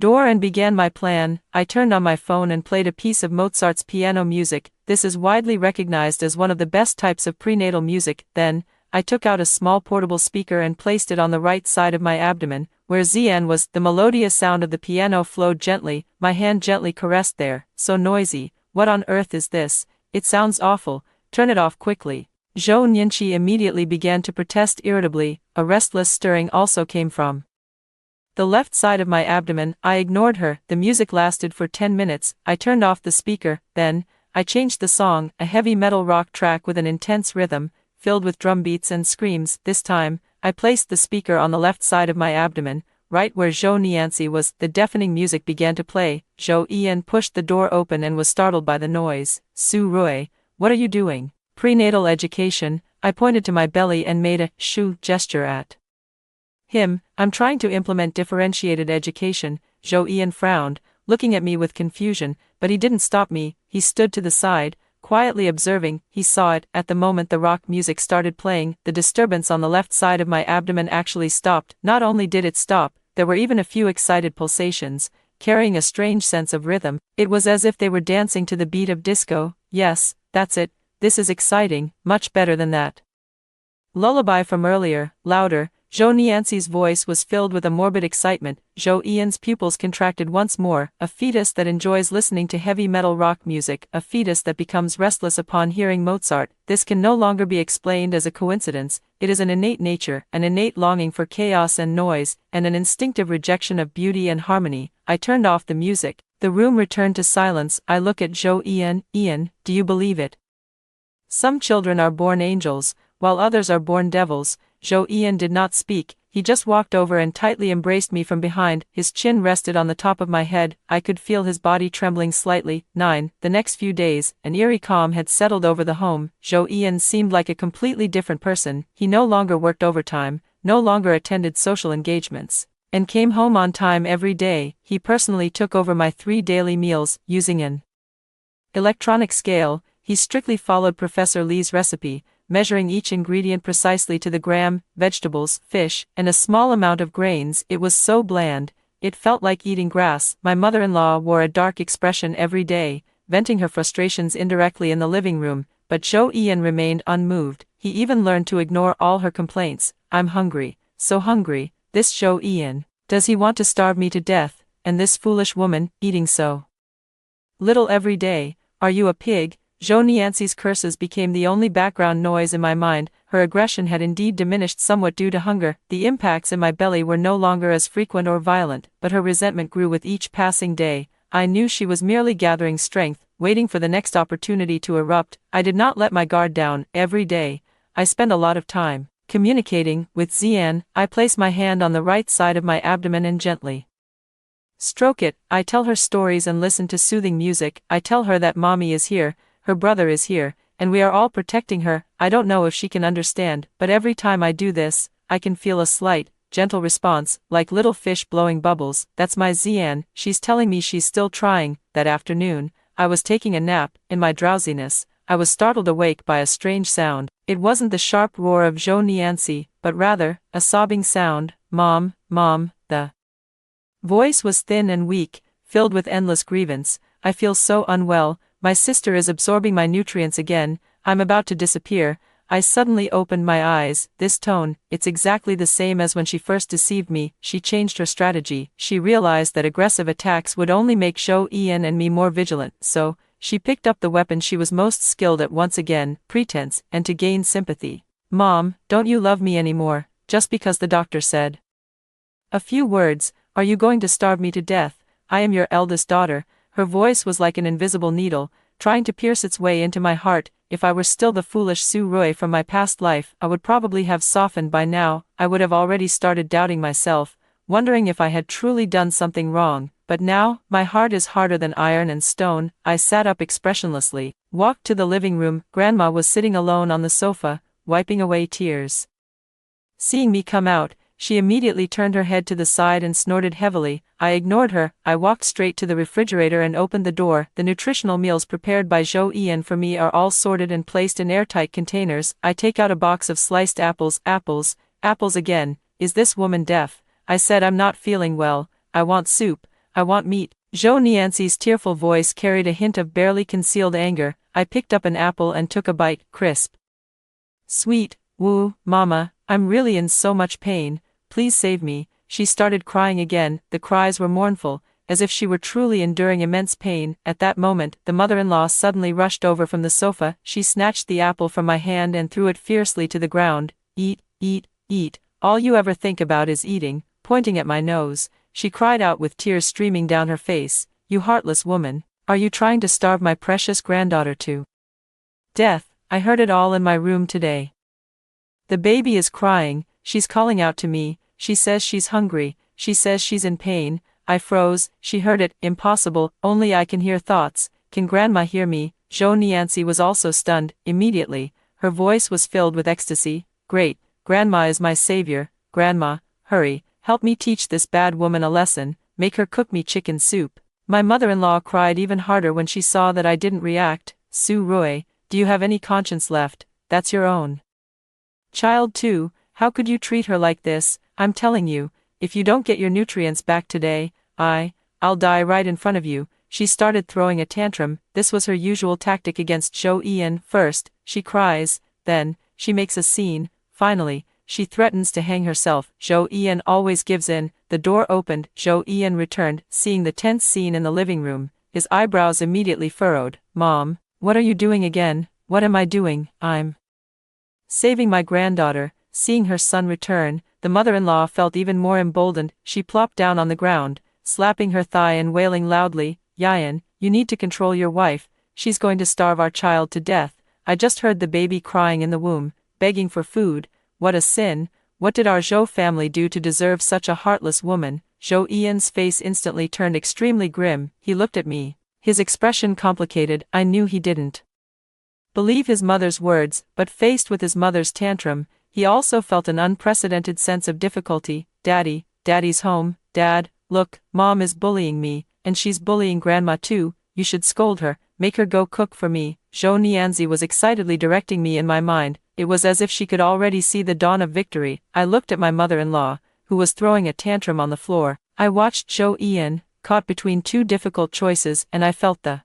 S1: door and began my plan. I turned on my phone and played a piece of Mozart's piano music. This is widely recognized as one of the best types of prenatal music. Then, I took out a small portable speaker and placed it on the right side of my abdomen, where Xian was. The melodious sound of the piano flowed gently. My hand gently caressed there. So noisy. What on earth is this? It sounds awful. Turn it off quickly. Zhou Nianxi immediately began to protest irritably. A restless stirring also came from the left side of my abdomen. I ignored her. The music lasted for 10 minutes. I turned off the speaker. Then, I changed the song, a heavy metal rock track with an intense rhythm, filled with drum beats and screams. This time, I placed the speaker on the left side of my abdomen, right where Zhou Nianxi was. The deafening music began to play. Zhou Ian pushed the door open and was startled by the noise. Su Rui, What are you doing? Prenatal education. I pointed to my belly and made a shoo gesture at him. I'm trying to implement differentiated education. Zhou Ian frowned, looking at me with confusion, but he didn't stop me. He stood to the side, quietly observing. He saw it. At the moment the rock music started playing, the disturbance on the left side of my abdomen actually stopped. Not only did it stop, there were even a few excited pulsations, carrying a strange sense of rhythm. It was as if they were dancing to the beat of disco. Yes, that's it. This is exciting, much better than that lullaby from earlier. Louder. Zhou Nianxi's voice was filled with a morbid excitement. Zhou Ian's pupils contracted once more. A fetus that enjoys listening to heavy metal rock music, a fetus that becomes restless upon hearing Mozart. This can no longer be explained as a coincidence. It is an innate nature, an innate longing for chaos and noise, and an instinctive rejection of beauty and harmony. I turned off the music. The room returned to silence. I look at Zhou Ian. Ian, do you believe it? Some children are born angels, while others are born devils. Zhou Ian did not speak. He just walked over and tightly embraced me from behind. His chin rested on the top of my head. I could feel his body trembling slightly. 9. The next few days, an eerie calm had settled over the home. Zhou Ian seemed like a completely different person. He no longer worked overtime, no longer attended social engagements, and came home on time every day. He personally took over my 3 daily meals, using an electronic scale. He strictly followed Professor Li's recipe, measuring each ingredient precisely to the gram: vegetables, fish, and a small amount of grains. It was so bland, it felt like eating grass. My mother-in-law wore a dark expression every day, venting her frustrations indirectly in the living room, but Zhou Ian remained unmoved. He even learned to ignore all her complaints. I'm hungry, so hungry. This Zhou Ian, does he want to starve me to death? And this foolish woman, eating so little every day. Are you a pig? Zhou Nianxi's curses became the only background noise in my mind. Her aggression had indeed diminished somewhat due to hunger. The impacts in my belly were no longer as frequent or violent, but her resentment grew with each passing day. I knew she was merely gathering strength, waiting for the next opportunity to erupt. I did not let my guard down. Every day, I spent a lot of time communicating with Xian. I place my hand on the right side of my abdomen and gently stroke it. I tell her stories and listen to soothing music. I tell her that mommy is here, her brother is here, and we are all protecting her. I don't know if she can understand, but every time I do this, I can feel a slight, gentle response, like little fish blowing bubbles. That's my Xian. She's telling me she's still trying. That afternoon, I was taking a nap. In my drowsiness, I was startled awake by a strange sound. It wasn't the sharp roar of Zhou Nianxi, but rather, a sobbing sound. Mom, Mom. The voice was thin and weak, filled with endless grievance. I feel so unwell. My sister is absorbing my nutrients again. I'm about to disappear. I suddenly opened my eyes. This tone, it's exactly the same as when she first deceived me. She changed her strategy. She realized that aggressive attacks would only make Zhou Ian and me more vigilant, so she picked up the weapon she was most skilled at once again: pretense, and to gain sympathy. Mom, don't you love me anymore, just because the doctor said a few words? Are you going to starve me to death? I am your eldest daughter. Her voice was like an invisible needle, trying to pierce its way into my heart. If I were still the foolish Su Rui from my past life, I would probably have softened by now. I would have already started doubting myself, wondering if I had truly done something wrong. But now, my heart is harder than iron and stone. I sat up expressionlessly, walked to the living room. Grandma was sitting alone on the sofa, wiping away tears. Seeing me come out, she immediately turned her head to the side and snorted heavily. I ignored her. I walked straight to the refrigerator and opened the door. The nutritional meals prepared by Zhou Ian for me are all sorted and placed in airtight containers. I take out a box of sliced apples. Apples, apples again. Is this woman deaf? I said I'm not feeling well. I want soup. I want meat. Zhou Nianxi's tearful voice carried a hint of barely concealed anger. I picked up an apple and took a bite. Crisp, sweet. Woo, Mama, I'm really in so much pain. Please save me. She started crying again. The cries were mournful, as if she were truly enduring immense pain. At that moment, the mother-in-law suddenly rushed over from the sofa. She snatched the apple from my hand and threw it fiercely to the ground. Eat, eat, eat. All you ever think about is eating. Pointing at my nose, she cried out with tears streaming down her face. You heartless woman. Are you trying to starve my precious granddaughter to death? I heard it all in my room today. The baby is crying. She's calling out to me. She says she's hungry. She says she's in pain. I froze. She heard it. Impossible. Only I can hear thoughts. Can Grandma hear me? Zhou Nianzi was also stunned, immediately. Her voice was filled with ecstasy. Great, Grandma is my savior. Grandma, hurry, help me teach this bad woman a lesson, make her cook me chicken soup. My mother-in-law cried even harder when she saw that I didn't react. Su Rui, do you have any conscience left? That's your own child too, how could you treat her like this? I'm telling you, if you don't get your nutrients back today, I'll die right in front of you. She started throwing a tantrum. This was her usual tactic against Zhou Ian. First, she cries, then, she makes a scene, finally, she threatens to hang herself. Zhou Ian always gives in. The door opened, Zhou Ian returned, seeing the tense scene in the living room. His eyebrows immediately furrowed. Mom, what are you doing again? What am I doing? I'm saving my granddaughter. Seeing her son return, the mother-in-law felt even more emboldened. She plopped down on the ground, slapping her thigh and wailing loudly, Yan, you need to control your wife, she's going to starve our child to death. I just heard the baby crying in the womb, begging for food. What a sin, what did our Zhou family do to deserve such a heartless woman? Zhou Ian's face instantly turned extremely grim. He looked at me, his expression complicated. I knew he didn't believe his mother's words, but faced with his mother's tantrum, he also felt an unprecedented sense of difficulty. Daddy's home. Dad, look, Mom is bullying me, and she's bullying Grandma too. You should scold her, make her go cook for me. Zhou Nianzi was excitedly directing me in my mind. It was as if she could already see the dawn of victory. I looked at my mother-in-law, who was throwing a tantrum on the floor. I watched Zhou Ian, caught between two difficult choices, and I felt the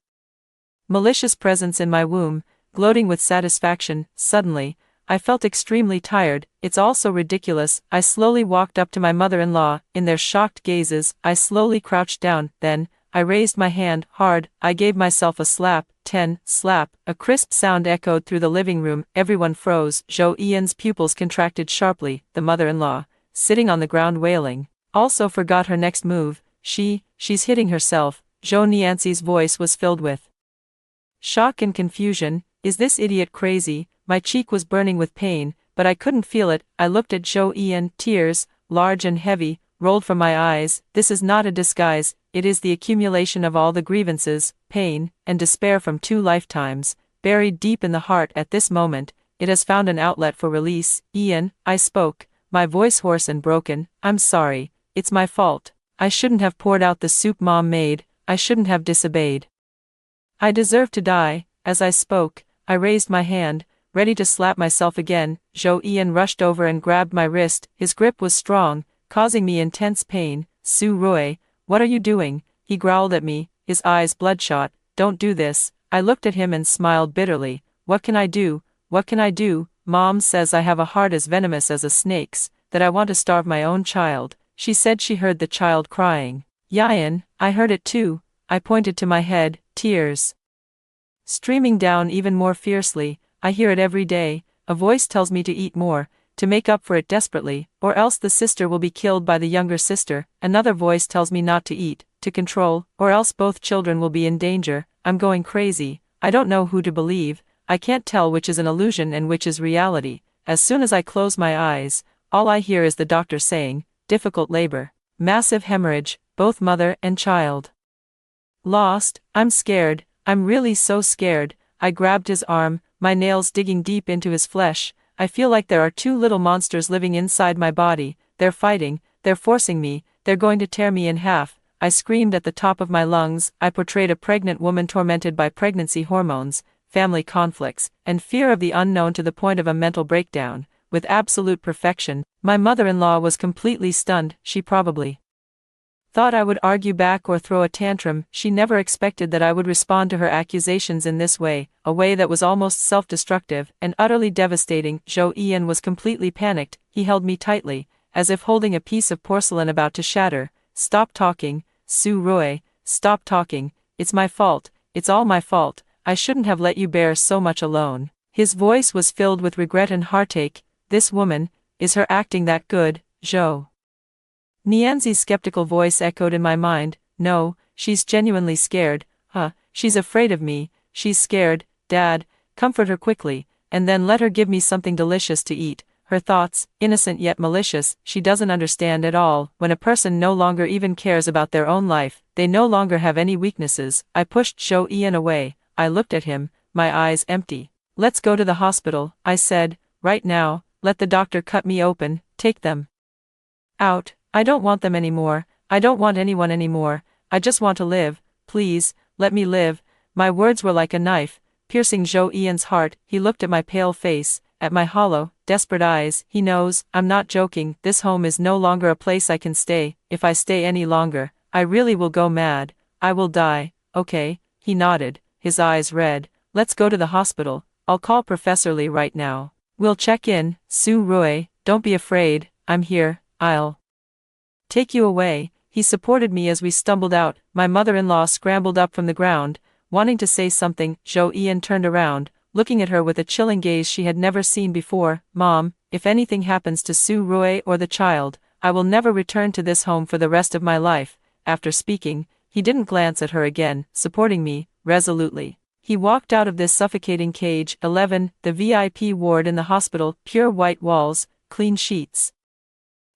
S1: malicious presence in my womb, gloating with satisfaction. Suddenly, I felt extremely tired. It's all so ridiculous. I slowly walked up to my mother-in-law. In their shocked gazes, I slowly crouched down. Then, I raised my hand, hard. I gave myself a slap. 10. Slap. A crisp sound echoed through the living room. Everyone froze. Zhou Ian's pupils contracted sharply. The mother-in-law, sitting on the ground wailing, also forgot her next move. She's hitting herself. Zhou Nianzi's voice was filled with shock and confusion. Is this idiot crazy? My cheek was burning with pain, but I couldn't feel it. I looked at Zhou Ian. Tears, large and heavy, rolled from my eyes. This is not a disguise, it is the accumulation of all the grievances, pain, and despair from 2 lifetimes, buried deep in the heart at this moment. It has found an outlet for release. Ian, I spoke, my voice hoarse and broken. I'm sorry, it's my fault. I shouldn't have poured out the soup Mom made, I shouldn't have disobeyed. I deserve to die. As I spoke, I raised my hand, ready to slap myself again. Zhou Ian rushed over and grabbed my wrist. His grip was strong, causing me intense pain. Su Rui, what are you doing? He growled at me, his eyes bloodshot. Don't do this. I looked at him and smiled bitterly. What can I do? What can I do? Mom says I have a heart as venomous as a snake's, that I want to starve my own child. She said she heard the child crying. Yan, I heard it too. I pointed to my head, tears streaming down even more fiercely. I hear it every day. A voice tells me to eat more, to make up for it desperately, or else the sister will be killed by the younger sister. Another voice tells me not to eat, to control, or else both children will be in danger. I'm going crazy. I don't know who to believe. I can't tell which is an illusion and which is reality. As soon as I close my eyes, all I hear is the doctor saying, difficult labor, massive hemorrhage, both mother and child lost. I'm scared. I'm really so scared. I grabbed his arm, my nails digging deep into his flesh. I feel like there are 2 little monsters living inside my body. They're fighting, they're forcing me, they're going to tear me in half. I screamed at the top of my lungs. I portrayed a pregnant woman tormented by pregnancy hormones, family conflicts, and fear of the unknown to the point of a mental breakdown, with absolute perfection. My mother-in-law was completely stunned. She probably thought I would argue back or throw a tantrum. She never expected that I would respond to her accusations in this way, a way that was almost self-destructive and utterly devastating. Zhou Ian was completely panicked. He held me tightly, as if holding a piece of porcelain about to shatter. Stop talking, Su Rui, stop talking. It's my fault, it's all my fault. I shouldn't have let you bear so much alone. His voice was filled with regret and heartache. This woman, is her acting that good? Zhou Nianzi's skeptical voice echoed in my mind. No, she's genuinely scared. She's afraid of me. She's scared. Dad, comfort her quickly, and then let her give me something delicious to eat. Her thoughts, innocent yet malicious, she doesn't understand at all. When a person no longer even cares about their own life, they no longer have any weaknesses. I pushed Zhou Ian away. I looked at him, my eyes empty. Let's go to the hospital, I said, right now. Let the doctor cut me open, take them out. I don't want them anymore. I don't want anyone anymore. I just want to live. Please, let me live. My words were like a knife, piercing Zhou Ian's heart. He looked at my pale face, at my hollow, desperate eyes. He knows, I'm not joking. This home is no longer a place I can stay. If I stay any longer, I really will go mad. I will die. Okay, he nodded, his eyes red. Let's go to the hospital. I'll call Professor Lee right now. We'll check in. Su Rui, don't be afraid. I'm here. I'll take you away. He supported me as we stumbled out. My mother-in-law scrambled up from the ground, wanting to say something. Zhou Ian turned around, looking at her with a chilling gaze she had never seen before. Mom, if anything happens to Su Rui or the child, I will never return to this home for the rest of my life. After speaking, he didn't glance at her again, supporting me, resolutely. He walked out of this suffocating cage. 11. The VIP ward in the hospital, pure white walls, clean sheets,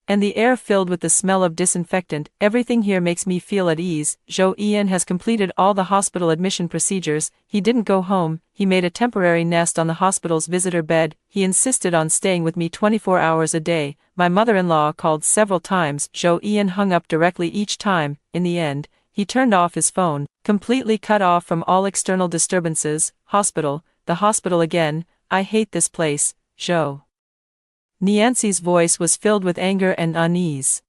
S1: and the air filled with the smell of disinfectant. Everything here makes me feel at ease. Zhou Ian has completed all the hospital admission procedures. He didn't go home. He made a temporary nest on the hospital's visitor bed. He insisted on staying with me 24 hours a day. My mother-in-law called several times. Zhou Ian hung up directly each time. In the end, he turned off his phone, completely cut off from all external disturbances. Hospital, the hospital again. I hate this place, Zhou. Nianxi's voice was filled with anger and unease.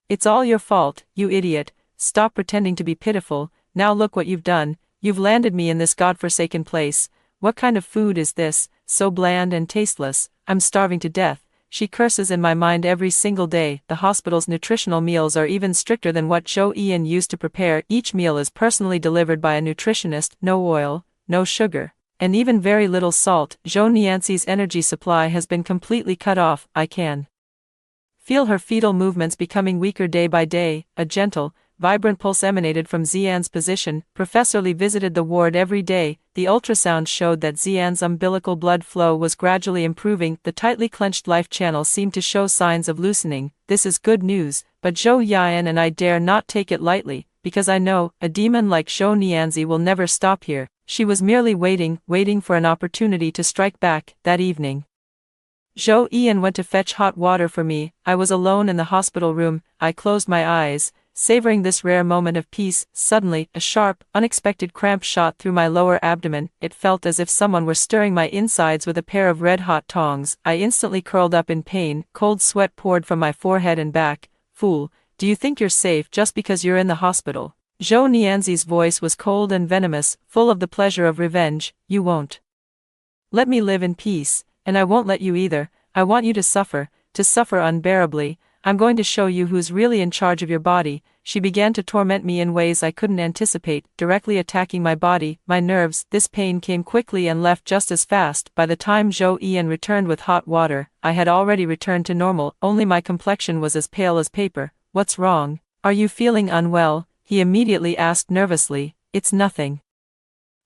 S1: It's all your fault, you idiot. Stop pretending to be pitiful. Now look what you've done. You've landed me in this godforsaken place. What kind of food is this, so bland and tasteless? I'm starving to death. She curses in my mind every single day. The hospital's nutritional meals are even stricter than what Zhou Ian used to prepare. Each meal is personally delivered by a nutritionist. No oil, no sugar, and even very little salt. Zhou Nianxi's energy supply has been completely cut off. I can feel her fetal movements becoming weaker day by day. A gentle, vibrant pulse emanated from Xian's position. Professor Li visited the ward every day. The ultrasound showed that Xian's umbilical blood flow was gradually improving. The tightly clenched life channel seemed to show signs of loosening. This is good news, but Zhou Yan and I dare not take it lightly, because I know, a demon like Zhou Nianzi will never stop here. She was merely waiting for an opportunity to strike back. That evening, Zhou Ian went to fetch hot water for me. I was alone in the hospital room. I closed my eyes, savoring this rare moment of peace. Suddenly, a sharp, unexpected cramp shot through my lower abdomen. It felt as if someone were stirring my insides with a pair of red-hot tongs. I instantly curled up in pain. Cold sweat poured from my forehead and back. Fool, do you think you're safe just because you're in the hospital? Zhou Nianzi's voice was cold and venomous, full of the pleasure of revenge. You won't let me live in peace, and I won't let you either. I want you to suffer unbearably. I'm going to show you who's really in charge of your body. She began to torment me in ways I couldn't anticipate, directly attacking my body, my nerves. This pain came quickly and left just as fast. By the time Zhou Ian returned with hot water, I had already returned to normal, only my complexion was as pale as paper. What's wrong? Are you feeling unwell? He immediately asked nervously. It's nothing.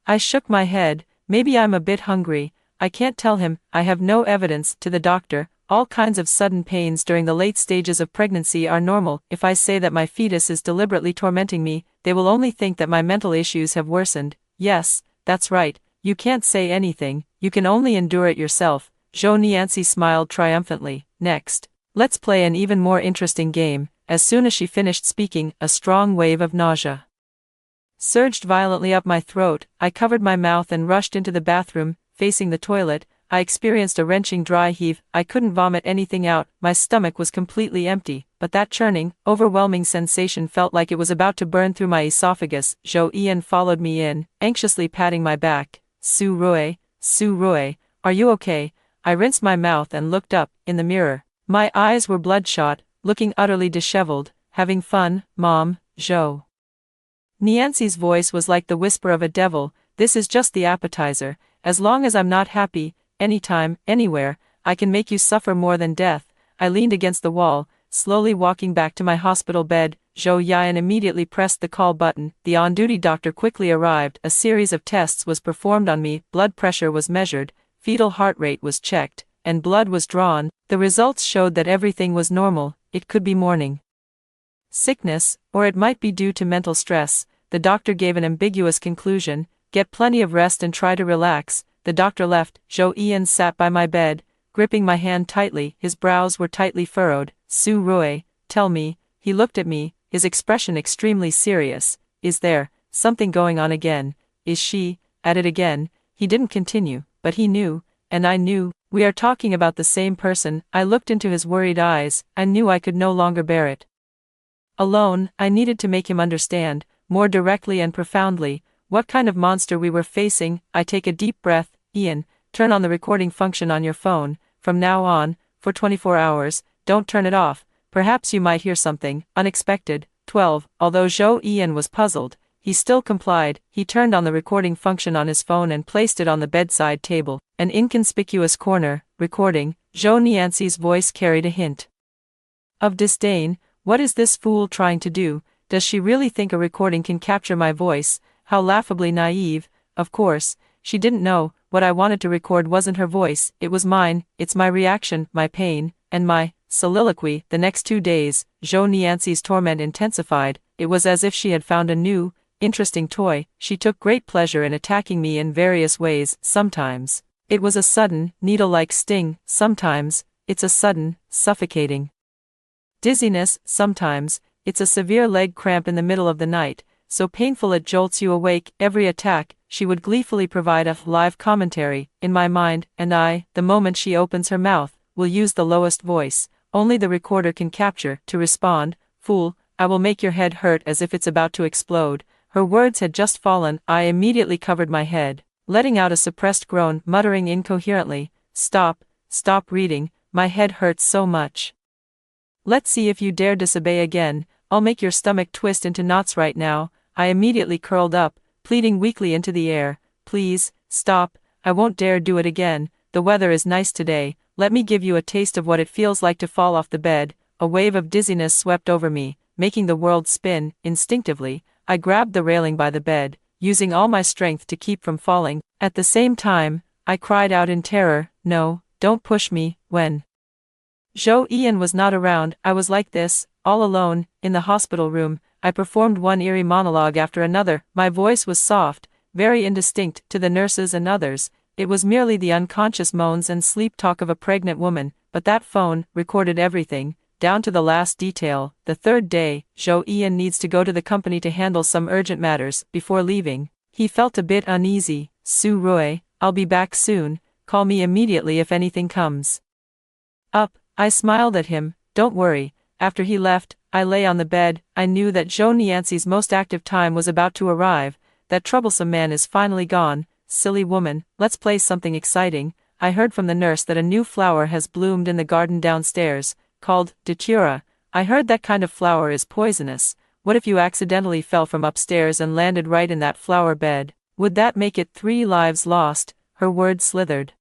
S1: I shook my head. Maybe I'm a bit hungry. I can't tell him. I have no evidence. To the doctor, all kinds of sudden pains during the late stages of pregnancy are normal. If I say that my fetus is deliberately tormenting me, they will only think that my mental issues have worsened. Yes, that's right. You can't say anything. You can only endure it yourself. Zhou Nianzi smiled triumphantly. Next, let's play an even more interesting game. As soon as she finished speaking, a strong wave of nausea surged violently up my throat. I covered my mouth and rushed into the bathroom, facing the toilet. I experienced a wrenching dry heave. I couldn't vomit anything out. My stomach was completely empty, but that churning, overwhelming sensation felt like it was about to burn through my esophagus. Zhou Ian followed me in, anxiously patting my back. Su Rui, are you okay? I rinsed my mouth and looked up. In the mirror, my eyes were bloodshot, looking utterly disheveled. Having fun, Mom? Zhou Nianxi's voice was like the whisper of a devil. This is just the appetizer. As long as I'm not happy, anytime, anywhere, I can make you suffer more than death. I leaned against the wall, slowly walking back to my hospital bed. Zhou Yan immediately pressed the call button. The on-duty doctor quickly arrived. A series of tests was performed on me. Blood pressure was measured, fetal heart rate was checked, and blood was drawn. The results showed that everything was normal. It could be morning sickness, or it might be due to mental stress. The doctor gave an ambiguous conclusion. Get plenty of rest and try to relax." The doctor left. Zhou Ian sat by my bed, gripping my hand tightly. His brows were tightly furrowed. "Su Rui, tell me." He looked at me, his expression extremely serious. "Is there something going on again? Is she at it again?" He didn't continue, but he knew, and I knew. "We are talking about the same person." I looked into his worried eyes. I knew I could no longer bear it alone. I needed to make him understand, more directly and profoundly, what kind of monster we were facing. I take a deep breath. "Ian, turn on the recording function on your phone. From now on, for 24 hours, don't turn it off. Perhaps you might hear something unexpected." 12. Although Zhou Ian was puzzled, he still complied. He turned on the recording function on his phone and placed it on the bedside table, an inconspicuous corner. "Recording." Zhou Nianxi's voice carried a hint of disdain. "What is this fool trying to do? Does she really think a recording can capture my voice?" How laughably naive. Of course, she didn't know, what I wanted to record wasn't her voice, it was mine. It's my reaction, my pain, and my soliloquy. The next 2 days, Zhou Nianxi's torment intensified. It was as if she had found a new, interesting toy. She took great pleasure in attacking me in various ways. Sometimes it was a sudden, needle-like sting. Sometimes it's a sudden, suffocating dizziness. Sometimes it's a severe leg cramp in the middle of the night, so painful it jolts you awake. Every attack, she would gleefully provide a live commentary, in my mind, and I, the moment she opens her mouth, will use the lowest voice, only the recorder can capture, to respond. "Fool, I will make your head hurt as if it's about to explode." Her words had just fallen. I immediately covered my head, letting out a suppressed groan, muttering incoherently, "Stop reading, my head hurts so much. Let's see if you dare disobey again. I'll make your stomach twist into knots right now." I immediately curled up, pleading weakly into the air. "Please, stop, I won't dare do it again. The weather is nice today. Let me give you a taste of what it feels like to fall off the bed." A wave of dizziness swept over me, making the world spin. Instinctively, I grabbed the railing by the bed, using all my strength to keep from falling. At the same time, I cried out in terror, "No, don't push me." When Zhou Ian was not around, I was like this, all alone, in the hospital room. I performed one eerie monologue after another. My voice was soft, very indistinct to the nurses and others. It was merely the unconscious moans and sleep talk of a pregnant woman, but that phone recorded everything, down to the last detail. The third day, Zhou Ian needs to go to the company to handle some urgent matters. Before leaving, he felt a bit uneasy. "Su Rui, I'll be back soon. Call me immediately if anything comes up." I smiled at him. "Don't worry." After he left, I lay on the bed. I knew that Zhou Nianxi's most active time was about to arrive. That troublesome man is finally gone. Silly woman, let's play something exciting. I heard from the nurse that a new flower has bloomed in the garden downstairs, called datura. I heard that kind of flower is poisonous. What if you accidentally fell from upstairs and landed right in that flower bed? Would that make it 3 lives lost? Her words slithered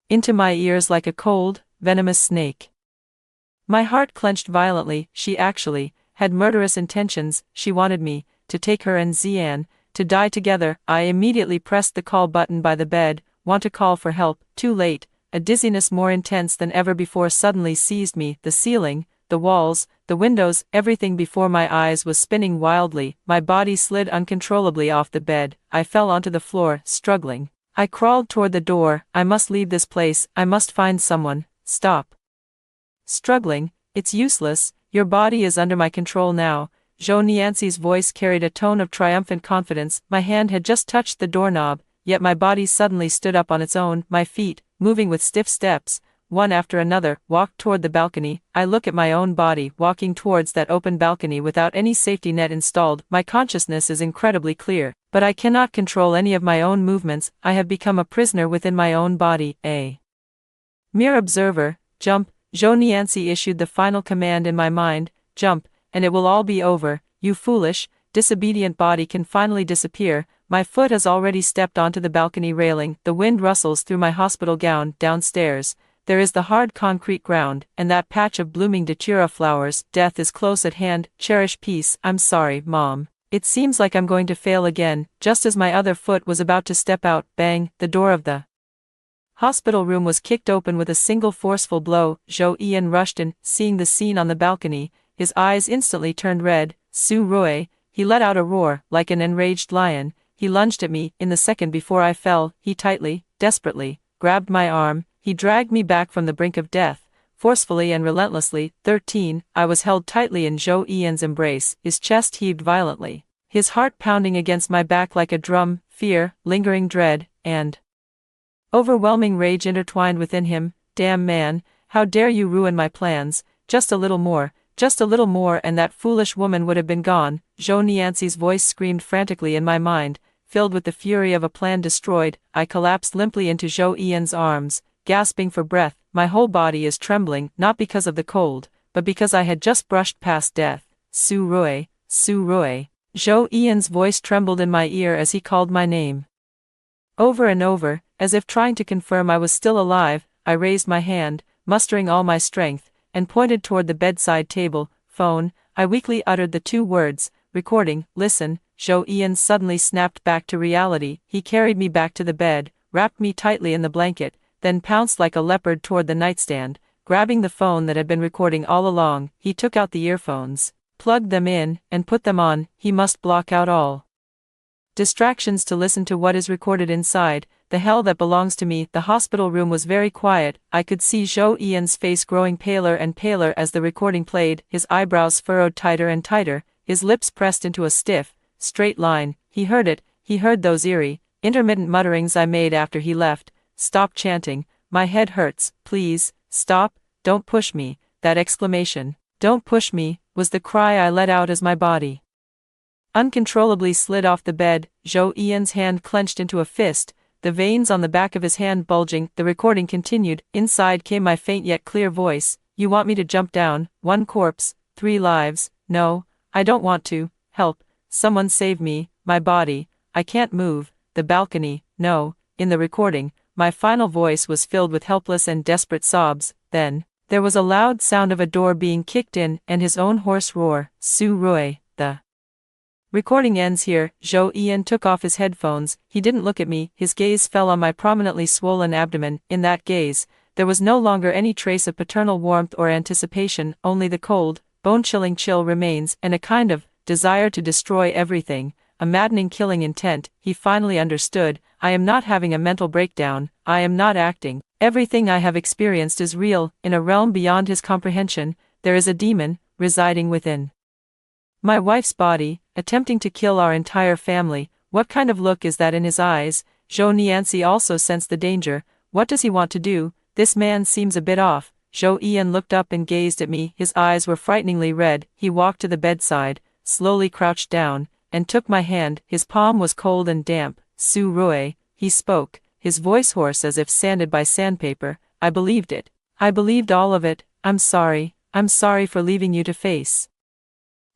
S1: into my ears like a cold, venomous snake. My heart clenched violently. She actually had murderous intentions. She wanted me to take her and Xian to die together. I immediately pressed the call button by the bed. Want to call for help. Too late. A dizziness more intense than ever before suddenly seized me. The ceiling, the walls, the windows, everything before my eyes was spinning wildly. My body slid uncontrollably off the bed. I fell onto the floor, struggling. I crawled toward the door. I must leave this place. I must find someone. Stop struggling. It's useless. Your body is under my control now. Zhou Nianxi's voice carried a tone of triumphant confidence. My hand had just touched the doorknob, yet my body suddenly stood up on its own. My feet, moving with stiff steps, one after another, walked toward the balcony. I look at my own body walking towards that open balcony without any safety net installed. My consciousness is incredibly clear, but I cannot control any of my own movements. I have become a prisoner within my own body, a mere observer. Jump. Zhou Nianxi issued the final command in my mind, "Jump, and it will all be over. You foolish, disobedient body can finally disappear." My foot has already stepped onto the balcony railing. The wind rustles through my hospital gown. Downstairs, there is the hard concrete ground, and that patch of blooming datura flowers. Death is close at hand. Cherish peace. I'm sorry, Mom. It seems like I'm going to fail again. Just as my other foot was about to step out, bang, the door of the hospital room was kicked open with a single forceful blow. Zhou Ian rushed in. Seeing the scene on the balcony, his eyes instantly turned red. "Su Rui," he let out a roar, like an enraged lion. he lunged at me. In the second before I fell, he tightly, desperately, grabbed my arm. He dragged me back from the brink of death, forcefully and relentlessly. 13. I was held tightly in Zhou Ian's embrace, his chest heaved violently, his heart pounding against my back like a drum. Fear, lingering dread, and overwhelming rage intertwined within him. Damn man, how dare you ruin my plans? Just a little more, and that foolish woman would have been gone. Zhou Nianxi's voice screamed frantically in my mind, filled with the fury of a plan destroyed. I collapsed limply into Zhou Ian's arms, gasping for breath. My whole body is trembling, not because of the cold, but because I had just brushed past death. Su Rui, Su Rui. Zhou Ian's voice trembled in my ear as he called my name. Over and over, as if trying to confirm I was still alive, I raised my hand, mustering all my strength, and pointed toward the bedside table. Phone. I weakly uttered the 2 words, recording. Listen. Zhou Ian suddenly snapped back to reality. He carried me back to the bed, wrapped me tightly in the blanket, then pounced like a leopard toward the nightstand, grabbing the phone that had been recording all along. He took out the earphones, plugged them in, and put them on. He must block out all distractions to listen to what is recorded inside. The hell that belongs to me. The hospital room was very quiet. I could see Zhou Ian's face growing paler and paler as the recording played, his eyebrows furrowed tighter and tighter, his lips pressed into a stiff, straight line. He heard it. He heard those eerie, intermittent mutterings I made after he left. Stop chanting. My head hurts. Please, stop. Don't push me. That exclamation, "Don't push me," was the cry I let out as my body uncontrollably slid off the bed. Zhou Ian's hand clenched into a fist, the veins on the back of his hand bulging. The recording continued. Inside came my faint yet clear voice. You want me to jump down? 1 corpse, 3 lives. No, I don't want to. Help. Someone save me. My body. I can't move. The balcony. No. In the recording, my final voice was filled with helpless and desperate sobs. Then, there was a loud sound of a door being kicked in and his own hoarse roar. Su Rui. The recording ends here. Zhou Ian took off his headphones. He didn't look at me. His gaze fell on my prominently swollen abdomen. In that gaze, there was no longer any trace of paternal warmth or anticipation, only the cold, bone-chilling chill remains, and a kind of desire to destroy everything, a maddening killing intent. He finally understood. I am not having a mental breakdown. I am not acting. Everything I have experienced is real. In a realm beyond his comprehension, there is a demon, residing within my wife's body, attempting to kill our entire family. What kind of look is that in his eyes? Zhou Nianxi also sensed the danger. What does he want to do? This man seems a bit off. Zhou Ian looked up and gazed at me. His eyes were frighteningly red. He walked to the bedside, slowly crouched down, and took my hand. His palm was cold and damp. Su Rui, he spoke, his voice hoarse as if sanded by sandpaper. I believed it. I believed all of it. I'm sorry for leaving you to face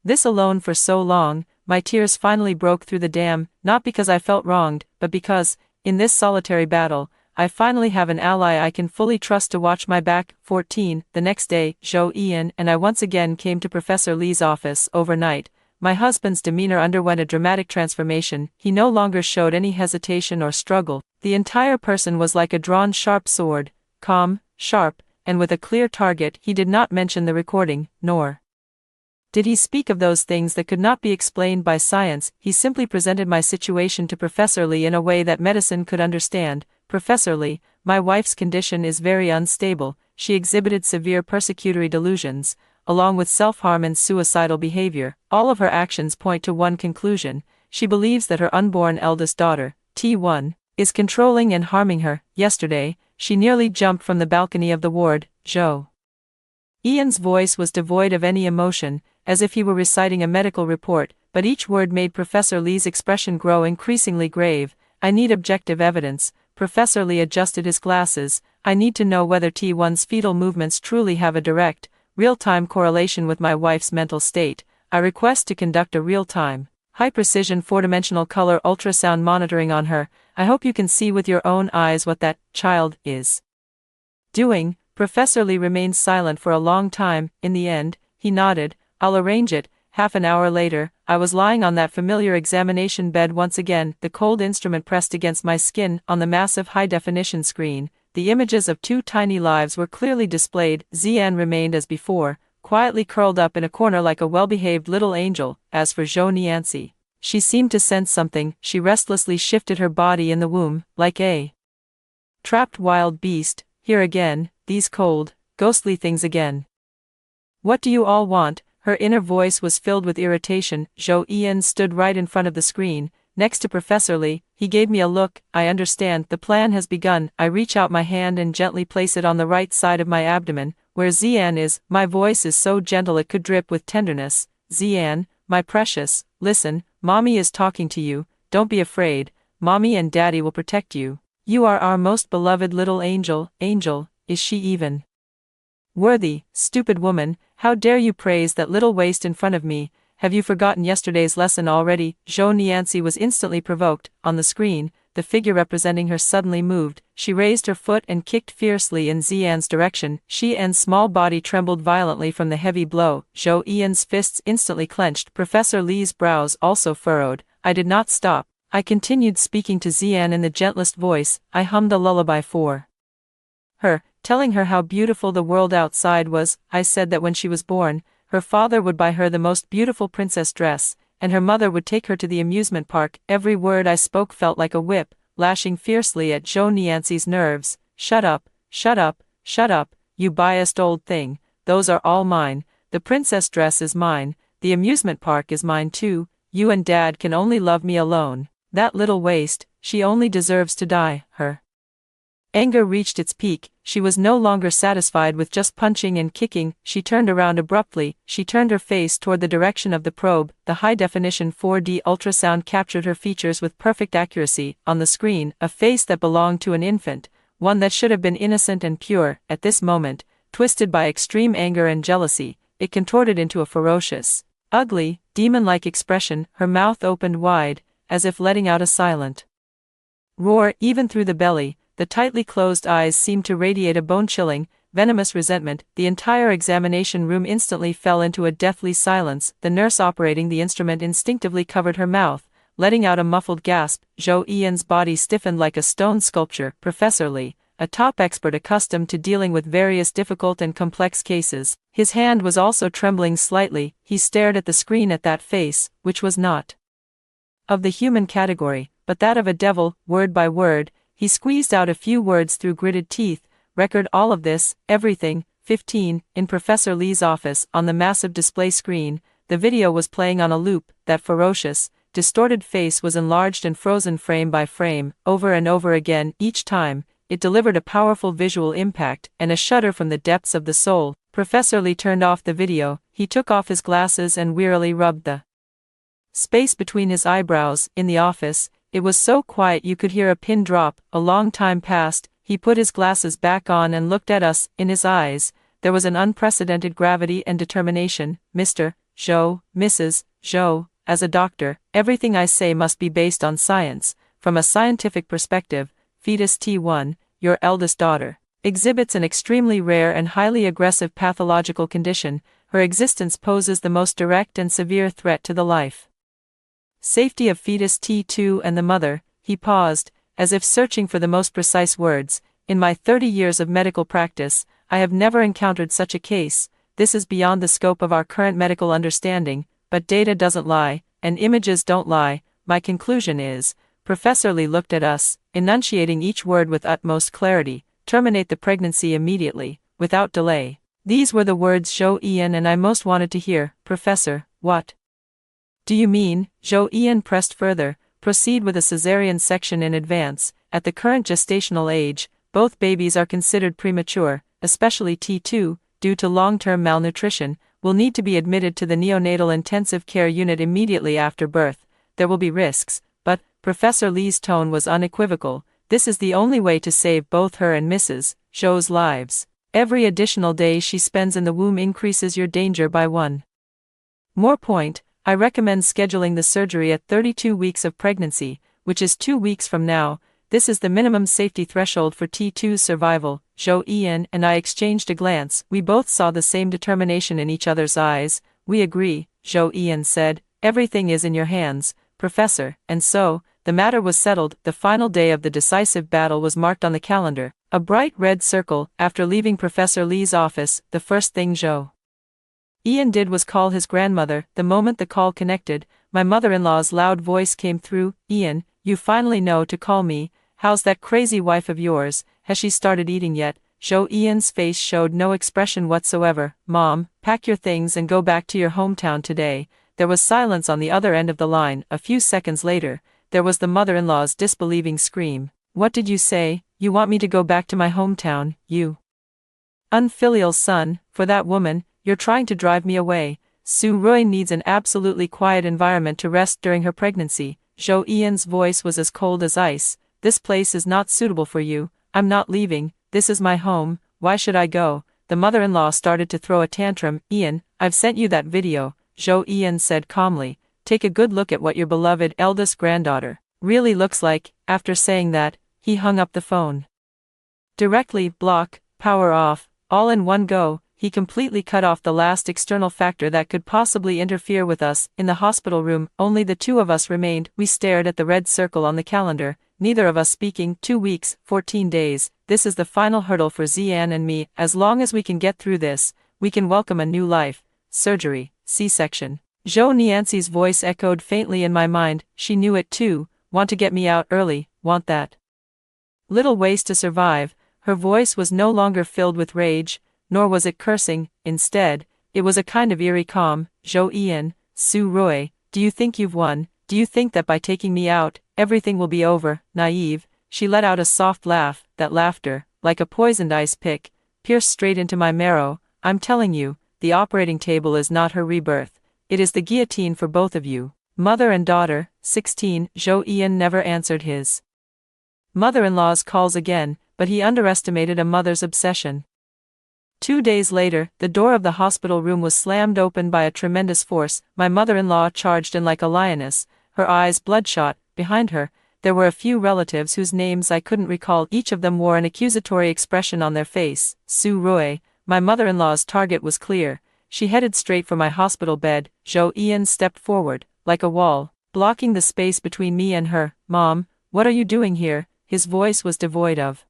S1: this alone for so long. My tears finally broke through the dam, not because I felt wronged, but because, in this solitary battle, I finally have an ally I can fully trust to watch my back. 14. The next day, Zhou Ian and I once again came to Professor Li's office. Overnight, my husband's demeanor underwent a dramatic transformation. He no longer showed any hesitation or struggle. The entire person was like a drawn sharp sword, calm, sharp, and with a clear target. He did not mention the recording, nor did he speak of those things that could not be explained by science. He simply presented my situation to Professor Li in a way that medicine could understand. Professor Li, my wife's condition is very unstable. She exhibited severe persecutory delusions, along with self-harm and suicidal behavior. All of her actions point to one conclusion. She believes that her unborn eldest daughter, T1, is controlling and harming her. Yesterday, she nearly jumped from the balcony of the ward. Zhou Ian's voice was devoid of any emotion, as if he were reciting a medical report, but each word made Professor Li's expression grow increasingly grave. I need objective evidence. Professor Li adjusted his glasses. I need to know whether T1's fetal movements truly have a direct, real-time correlation with my wife's mental state. I request to conduct a real-time, high-precision 4-dimensional color ultrasound monitoring on her. I hope you can see with your own eyes what that child is doing. Professor Li remained silent for a long time. In the end, he nodded. I'll arrange it. Half an hour later, I was lying on that familiar examination bed once again, the cold instrument pressed against my skin. On the massive high-definition screen, the images of 2 tiny lives were clearly displayed. Xian remained as before, quietly curled up in a corner like a well-behaved little angel. As for Zhou Nianxi, She seemed to sense something. She restlessly shifted her body in the womb, like a trapped wild beast. Here again, these cold, ghostly things again. What do you all want? Her inner voice was filled with irritation. Zhou Ian stood right in front of the screen, next to Professor Lee. He gave me a look. I understand, the plan has begun. I reach out my hand and gently place it on the right side of my abdomen, where Xian is. My voice is so gentle it could drip with tenderness. Xian, my precious, listen, Mommy is talking to you. Don't be afraid. Mommy and Daddy will protect you. You are our most beloved little angel. Angel, is she even worthy? Stupid woman, how dare you praise that little waist in front of me? Have you forgotten yesterday's lesson already? Zhou Nianzi was instantly provoked. On the screen, the figure representing her suddenly moved. She raised her foot and kicked fiercely in Xian's direction. Xian's small body trembled violently from the heavy blow. Zhou Ian's fists instantly clenched. Professor Li's brows also furrowed. I did not stop. I continued speaking to Xian in the gentlest voice. I hummed a lullaby for her, telling her how beautiful the world outside was. I said that when she was born, her father would buy her the most beautiful princess dress, and her mother would take her to the amusement park. Every word I spoke felt like a whip, lashing fiercely at Zhou Nianzi's nerves. Shut up, shut up, shut up, you biased old thing. Those are all mine. The princess dress is mine. The amusement park is mine too. You and Dad can only love me alone. That little waste, she only deserves to die. Her anger reached its peak. She was no longer satisfied with just punching and kicking. She turned around abruptly. She turned her face toward the direction of the probe. The high-definition 4D ultrasound captured her features with perfect accuracy. On the screen, a face that belonged to an infant, one that should have been innocent and pure. At this moment, twisted by extreme anger and jealousy, it contorted into a ferocious, ugly, demon-like expression. Her mouth opened wide, as if letting out a silent roar. Even through the belly, the tightly closed eyes seemed to radiate a bone-chilling, venomous resentment. The entire examination room instantly fell into a deathly silence. The nurse operating the instrument instinctively covered her mouth, letting out a muffled gasp. Zhou Ian's body stiffened like a stone sculpture. Professor Li, a top expert accustomed to dealing with various difficult and complex cases, his hand was also trembling slightly. He stared at the screen at that face, which was not of the human category, but that of a devil. Word by word, he squeezed out a few words through gritted teeth. Record all of this, everything. 15. In Professor Li's office, on the massive display screen, the video was playing on a loop. That ferocious, distorted face was enlarged and frozen frame by frame, over and over again. Each time, it delivered a powerful visual impact and a shudder from the depths of the soul. Professor Li turned off the video. He took off his glasses and wearily rubbed the space between his eyebrows. In the office, it was so quiet you could hear a pin drop. A long time passed. He put his glasses back on and looked at us. In his eyes, there was an unprecedented gravity and determination. Mr. Zhou, Mrs. Zhou, as a doctor, everything I say must be based on science. From a scientific perspective, fetus T1, your eldest daughter, exhibits an extremely rare and highly aggressive pathological condition. Her existence poses the most direct and severe threat to the life safety of fetus T2 and the mother. He paused, as if searching for the most precise words. In my 30 years of medical practice, I have never encountered such a case. This is beyond the scope of our current medical understanding, but data doesn't lie, and images don't lie. My conclusion is, Professor Li looked at us, enunciating each word with utmost clarity. Terminate the pregnancy immediately, without delay. These were the words Zhou Ian and I most wanted to hear. Professor, what do you mean? Zhou Ian pressed further. Proceed with a cesarean section in advance. At the current gestational age, both babies are considered premature, especially T2, due to long-term malnutrition, will need to be admitted to the neonatal intensive care unit immediately after birth. There will be risks, but, Professor Li's tone was unequivocal, this is the only way to save both her and Mrs. Zhou's lives. Every additional day she spends in the womb increases your danger by 1 more point. I recommend scheduling the surgery at 32 weeks of pregnancy, which is 2 weeks from now. This is the minimum safety threshold for T2's survival. Zhou Ian and I exchanged a glance. We both saw the same determination in each other's eyes. We agree, Zhou Ian said. Everything is in your hands, Professor. And so, the matter was settled. The final day of the decisive battle was marked on the calendar. A bright red circle. After leaving Professor Li's office, the first thing Zhou Ian did was call his grandmother. The moment the call connected, my mother-in-law's loud voice came through. Ian, you finally know to call me. How's that crazy wife of yours? Has she started eating yet? Ian's face showed no expression whatsoever. Mom, pack your things and go back to your hometown today. There was silence on the other end of the line. A few seconds later, there was the mother-in-law's disbelieving scream. What did you say? You want me to go back to my hometown, you unfilial son? For that woman, you're trying to drive me away. Su Rui needs an absolutely quiet environment to rest during her pregnancy. Ian's voice was as cold as ice. This place is not suitable for you. I'm not leaving. This is my home. Why should I go? The mother-in-law started to throw a tantrum. Ian, I've sent you that video, Ian said calmly. Take a good look at what your beloved eldest granddaughter really looks like. After saying that, he hung up the phone. Directly, block, power off, all in one go. He completely cut off the last external factor that could possibly interfere with us. In the hospital room, only the two of us remained. We stared at the red circle on the calendar, neither of us speaking. 2 weeks, 14 days. This is the final hurdle for Zian and me. As long as we can get through this, we can welcome a new life. Surgery, C-section. Zhou Nianxi's voice echoed faintly in my mind. She knew it too. Want to get me out early, want that little waste to survive. Her voice was no longer filled with rage, nor was it cursing. Instead, it was a kind of eerie calm. Ian, Su Rui, do you think you've won? Do you think that by taking me out, everything will be over? Naive. She let out a soft laugh. That laughter, like a poisoned ice pick, pierced straight into my marrow. I'm telling you, the operating table is not her rebirth. It is the guillotine for both of you. Mother and daughter, 16. Ian never answered his mother-in-law's calls again, but he underestimated a mother's obsession. 2 days later, the door of the hospital room was slammed open by a tremendous force. My mother-in-law charged in like a lioness, her eyes bloodshot. Behind her, there were a few relatives whose names I couldn't recall. Each of them wore an accusatory expression on their face. Su Rui, my mother-in-law's target, was clear. She headed straight for my hospital bed. Ian stepped forward, like a wall, blocking the space between me and her. Mom, what are you doing here? His voice was devoid of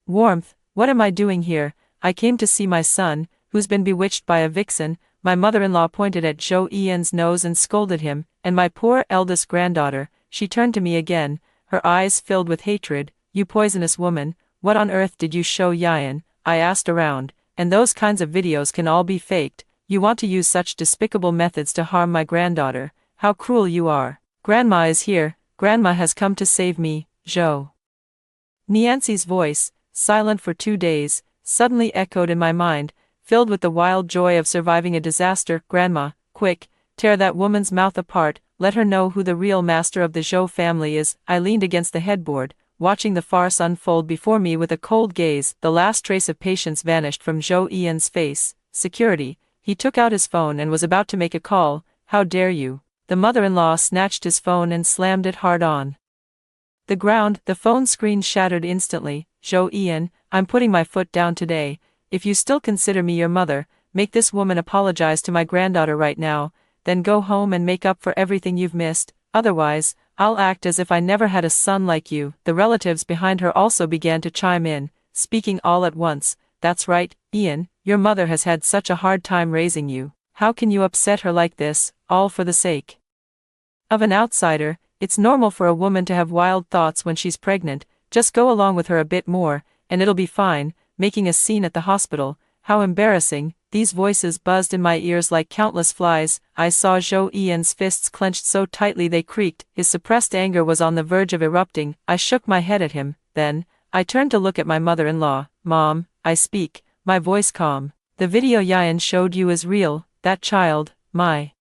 S1: warmth. What am I doing here? I came to see my son, who's been bewitched by a vixen. My mother-in-law pointed at Ian's nose and scolded him. And my poor eldest granddaughter. She turned to me again, her eyes filled with hatred. You poisonous woman, what on earth did you show Yan? I asked around. And those kinds of videos can all be faked. You want to use such despicable methods to harm my granddaughter. How cruel you are. Grandma is here. Grandma has come to save me. Zhou Nianxi's voice, silent for 2 days, suddenly echoed in my mind, filled with the wild joy of surviving a disaster. Grandma, quick, tear that woman's mouth apart, let her know who the real master of the Zhou family is. I leaned against the headboard, watching the farce unfold before me with a cold gaze. The last trace of patience vanished from Ian's face. Security. He took out his phone and was about to make a call. How dare you? The mother-in-law snatched his phone and slammed it hard on the ground. The phone screen shattered instantly. Ian, I'm putting my foot down today. If you still consider me your mother, make this woman apologize to my granddaughter right now, then go home and make up for everything you've missed. Otherwise, I'll act as if I never had a son like you. The relatives behind her also began to chime in, speaking all at once. That's right, Ian, your mother has had such a hard time raising you. How can you upset her like this, all for the sake of an outsider? It's normal for a woman to have wild thoughts when she's pregnant. Just go along with her a bit more, and it'll be fine. Making a scene at the hospital. How embarrassing. These voices buzzed in my ears like countless flies. I saw Ian's fists clenched so tightly they creaked. His suppressed anger was on the verge of erupting. I shook my head at him. Then, I turned to look at my mother-in-law. Mom, I speak, my voice calm. The video Yan showed you is real. That child, my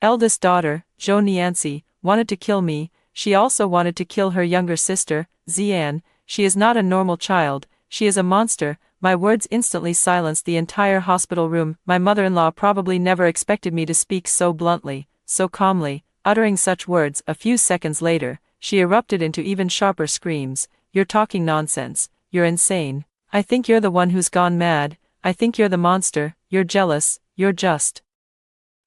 S1: eldest daughter, Zhou Nianxi, wanted to kill me. She also wanted to kill her younger sister, Zian. She is not a normal child. She is a monster. My words instantly silenced the entire hospital room. My mother-in-law probably never expected me to speak so bluntly, so calmly. Uttering such words, a few seconds later, she erupted into even sharper screams. You're talking nonsense. You're insane. I think you're the one who's gone mad. I think you're the monster. You're jealous. You're just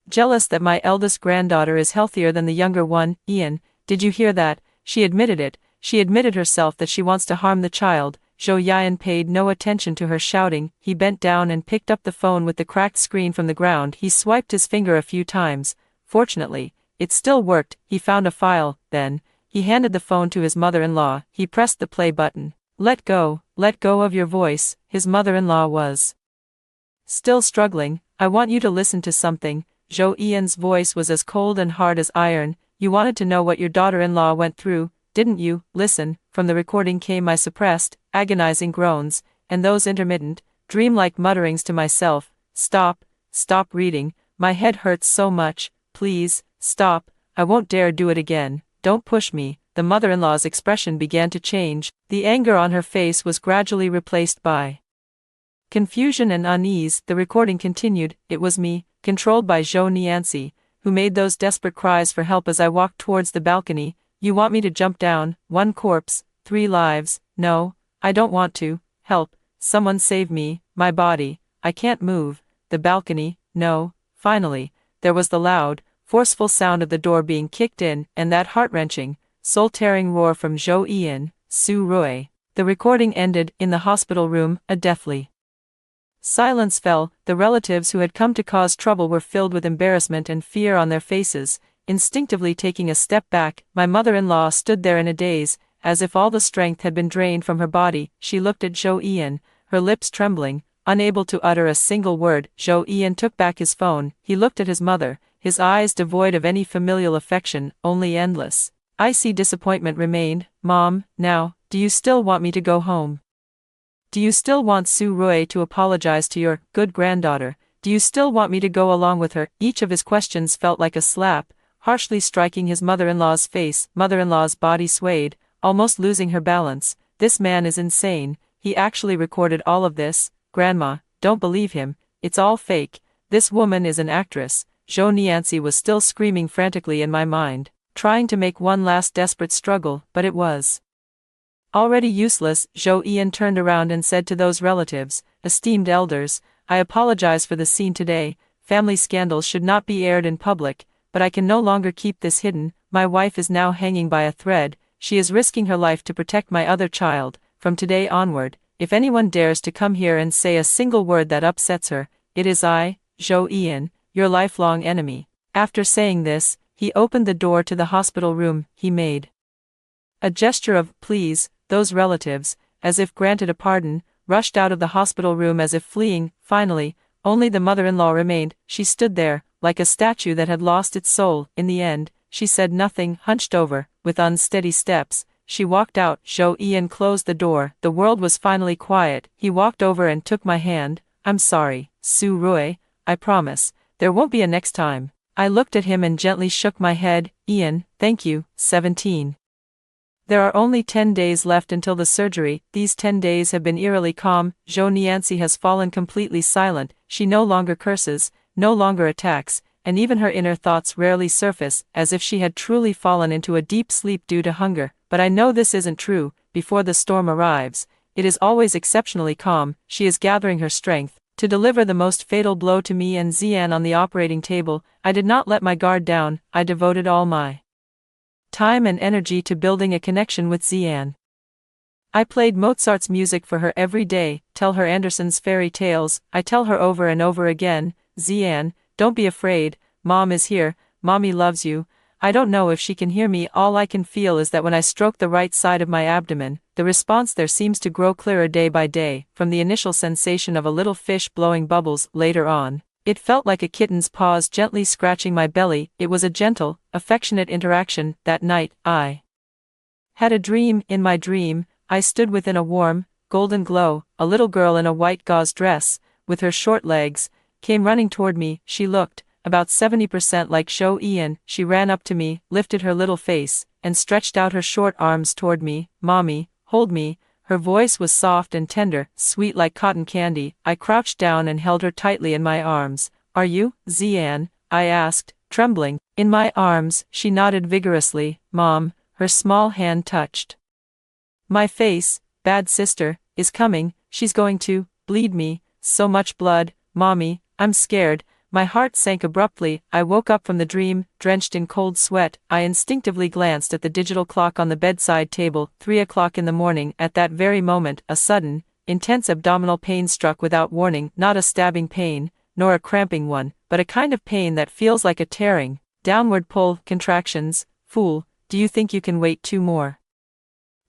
S1: jealous that my eldest granddaughter is healthier than the younger one. Ian, did you hear that? She admitted it. She admitted herself that she wants to harm the child. Yan paid no attention to her shouting. He bent down and picked up the phone with the cracked screen from the ground. He swiped his finger a few times. Fortunately, It still worked. He found a file, then. He handed the phone to his mother-in-law. He pressed the play button. Let go of your voice, his mother-in-law was still struggling. I want you to listen to something. Zhou Ian's voice was as cold and hard as iron. You wanted to know what your daughter-in-law went through, didn't you? Listen. From the recording came my suppressed, agonizing groans, and those intermittent, dream-like mutterings to myself. Stop reading. My head hurts so much. Please, stop. I won't dare do it again. Don't push me. The mother-in-law's expression began to change. The anger on her face was gradually replaced by confusion and unease. The recording continued. It was me, controlled by Zhou Nianxi, who made those desperate cries for help as I walked towards the balcony. You want me to jump down? 1 corpse, 3 lives. No, I don't want to. Help. Someone save me. My body. I can't move. The balcony. No. Finally, there was the loud, forceful sound of the door being kicked in, and that heart-wrenching, soul-tearing roar from Zhou Ian, Su Rui. The recording ended. In the hospital room, a deathly silence fell. The relatives who had come to cause trouble were filled with embarrassment and fear on their faces. Instinctively taking a step back, my mother-in-law stood there in a daze, as if all the strength had been drained from her body. She looked at Zhou Ian, her lips trembling, unable to utter a single word. Zhou Ian took back his phone. He looked at his mother, his eyes devoid of any familial affection, only endless, icy disappointment remained. Mom, now, do you still want me to go home? Do you still want Su Rui to apologize to your good granddaughter? Do you still want me to go along with her? Each of his questions felt like a slap, harshly striking his mother-in-law's face. Mother-in-law's body swayed, almost losing her balance. This man is insane. He actually recorded all of this. Grandma, don't believe him. It's all fake. This woman is an actress. Zhou Nianxi was still screaming frantically in my mind, trying to make one last desperate struggle, but it was already useless. Zhou Ian turned around and said to those relatives, esteemed elders, I apologize for the scene today. Family scandals should not be aired in public, but I can no longer keep this hidden. My wife is now hanging by a thread. She is risking her life to protect my other child. From today onward, if anyone dares to come here and say a single word that upsets her, it is I, Zhou Ian, your lifelong enemy. After saying this, he opened the door to the hospital room. He made a gesture of please. Those relatives, as if granted a pardon, rushed out of the hospital room as if fleeing. Finally, only the mother-in-law remained. She stood there, like a statue that had lost its soul. In the end, she said nothing. Hunched over, with unsteady steps, she walked out. Zhou Ian closed the door. The world was finally quiet. He walked over and took my hand. I'm sorry, Su Rui. I promise, there won't be a next time. I looked at him and gently shook my head. Ian, thank you. 17. There are only 10 days left until the surgery. These 10 days have been eerily calm. Zhou Nianxi has fallen completely silent. She no longer curses, no longer attacks, and even her inner thoughts rarely surface, as if she had truly fallen into a deep sleep due to hunger. But I know this isn't true. Before the storm arrives, it is always exceptionally calm. She is gathering her strength to deliver the most fatal blow to me and Xian on the operating table. I did not let my guard down. I devoted all my time and energy to building a connection with Xian. I played Mozart's music for her every day, tell her Andersen's fairy tales. I tell her over and over again, Xian, don't be afraid, Mom is here, Mommy loves you. I don't know if she can hear me. All I can feel is that when I stroke the right side of my abdomen, the response there seems to grow clearer day by day. From the initial sensation of a little fish blowing bubbles, later on, it felt like a kitten's paws gently scratching my belly. It was a gentle, affectionate interaction. That night, I had a dream. In my dream, I stood within a warm, golden glow. A little girl in a white gauze dress, with her short legs, came running toward me. She looked about 70% like Zhou Ian. She ran up to me, lifted her little face, and stretched out her short arms toward me. Mommy, hold me. Her voice was soft and tender, sweet like cotton candy. I crouched down and held her tightly in my arms. Are you, Xian? I asked, trembling. In my arms, she nodded vigorously. Mom, her small hand touched my face. Bad sister is coming. She's going to bleed me. So much blood. Mommy, I'm scared. My heart sank abruptly. I woke up from the dream, drenched in cold sweat. I instinctively glanced at the digital clock on the bedside table. 3 o'clock in the morning. At that very moment, a sudden, intense abdominal pain struck without warning. Not a stabbing pain, nor a cramping one, but a kind of pain that feels like a tearing, downward pull, contractions, fool, do you think you can wait 2 more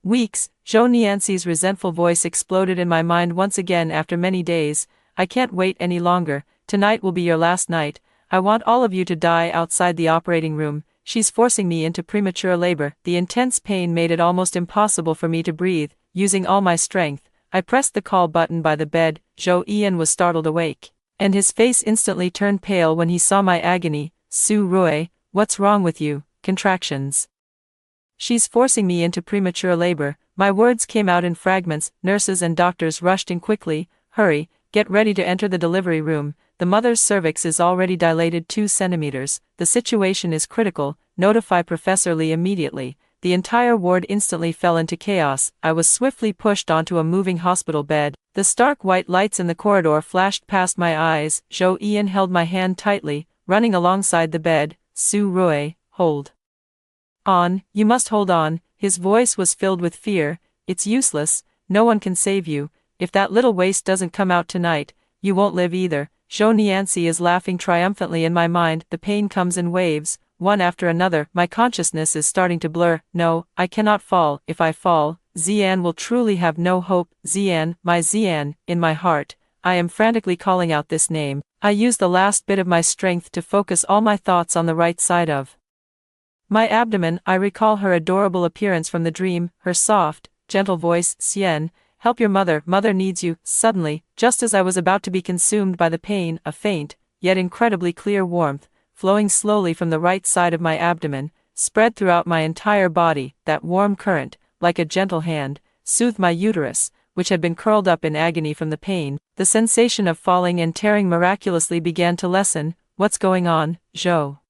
S1: weeks? Zhou Nianxi's resentful voice exploded in my mind once again after many days. I can't wait any longer, tonight will be your last night, I want all of you to die outside the operating room, she's forcing me into premature labor. The intense pain made it almost impossible for me to breathe. Using all my strength, I pressed the call button by the bed. Zhou Ian was startled awake, and his face instantly turned pale when he saw my agony. Su Rui, what's wrong with you? Contractions. She's forcing me into premature labor. My words came out in fragments. Nurses and doctors rushed in quickly. Hurry, get ready to enter the delivery room. The mother's cervix is already dilated 2 centimeters. The situation is critical. Notify Professor Lee immediately. The entire ward instantly fell into chaos. I was swiftly pushed onto a moving hospital bed. The stark white lights in the corridor flashed past my eyes. Zhou Ian held my hand tightly, running alongside the bed. Su Rui, hold on, you must hold on. His voice was filled with fear. It's useless, no one can save you. If that little waste doesn't come out tonight, you won't live either. Zhou Nianxi is laughing triumphantly in my mind. The pain comes in waves, one after another. My consciousness is starting to blur. No, I cannot fall. If I fall, Xian will truly have no hope. Xian, my Xian, in my heart, I am frantically calling out this name. I use the last bit of my strength to focus all my thoughts on the right side of my abdomen. I recall her adorable appearance from the dream, her soft, gentle voice. Xian, help your mother, mother needs you. Suddenly, just as I was about to be consumed by the pain, a faint, yet incredibly clear warmth, flowing slowly from the right side of my abdomen, spread throughout my entire body. That warm current, like a gentle hand, soothed my uterus, which had been curled up in agony from the pain. The sensation of falling and tearing miraculously began to lessen. What's going on, Zhou?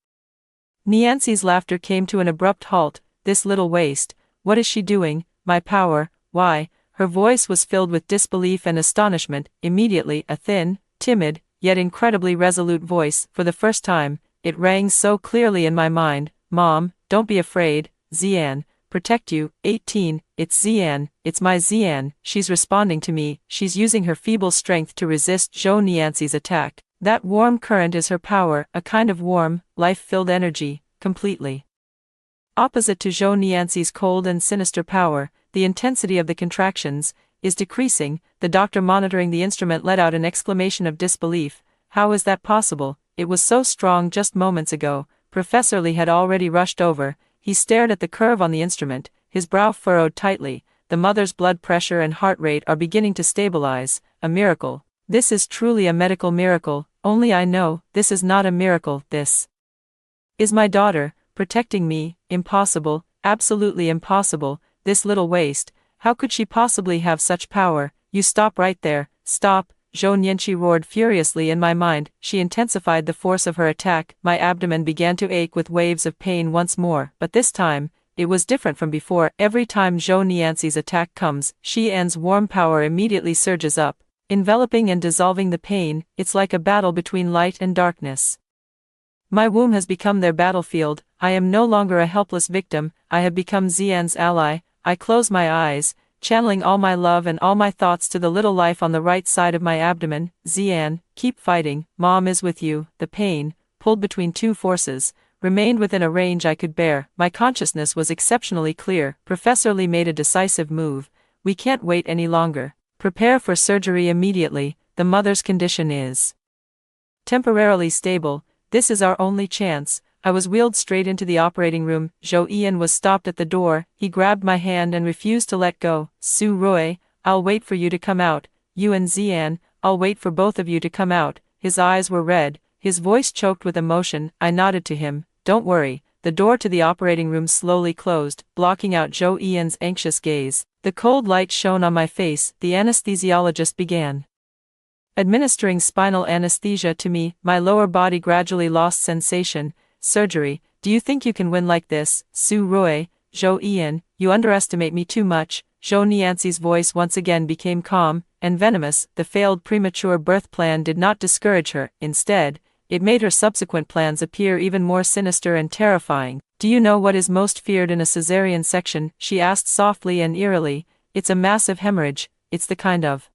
S1: Nianxi's laughter came to an abrupt halt. This little waste, what is she doing? My power, why? Her voice was filled with disbelief and astonishment. Immediately, a thin, timid, yet incredibly resolute voice, for the first time, it rang so clearly in my mind. Mom, don't be afraid, Xian, protect you. 18, it's Xian, it's my Xian, she's responding to me, she's using her feeble strength to resist Zhou Nianxi's attack. That warm current is her power, a kind of warm, life-filled energy, completely opposite to Zhou Nianxi's cold and sinister power. The intensity of the contractions is decreasing. The doctor monitoring the instrument let out an exclamation of disbelief. How is that possible? It was so strong just moments ago. Professor Lee had already rushed over. He stared at the curve on the instrument, his brow furrowed tightly. The mother's blood pressure and heart rate are beginning to stabilize. A miracle. This is truly a medical miracle. Only I know, this is not a miracle. This is my daughter, protecting me. Impossible, absolutely impossible. This little waste, how could she possibly have such power? You stop right there, stop, Zhou Nianxi roared furiously in my mind. She intensified the force of her attack. My abdomen began to ache with waves of pain once more, but this time, it was different from before. Every time Zhou Nianxi's attack comes, Xian's warm power immediately surges up, enveloping and dissolving the pain. It's like a battle between light and darkness. My womb has become their battlefield. I am no longer a helpless victim, I have become Xian's ally. I close my eyes, channeling all my love and all my thoughts to the little life on the right side of my abdomen. Xian, keep fighting, Mom is with you. The pain, pulled between two forces, remained within a range I could bear. My consciousness was exceptionally clear. Professor Lee made a decisive move. We can't wait any longer. Prepare for surgery immediately. The mother's condition is temporarily stable. This is our only chance. I was wheeled straight into the operating room. Zhou Ian was stopped at the door. He grabbed my hand and refused to let go. Su Rui, I'll wait for you to come out. You and Xian, I'll wait for both of you to come out. His eyes were red, his voice choked with emotion. I nodded to him. Don't worry. The door to the operating room slowly closed, blocking out Zhou Ian's anxious gaze. The cold light shone on my face. The anesthesiologist began administering spinal anesthesia to me. My lower body gradually lost sensation. Surgery, do you think you can win like this? Su Rui, Zhou Ian, you underestimate me too much. Zhou Nianxi's voice once again became calm and venomous. The failed premature birth plan did not discourage her. Instead, it made her subsequent plans appear even more sinister and terrifying. Do you know what is most feared in a cesarean section? She asked softly and eerily. It's a massive hemorrhage. It's the kind of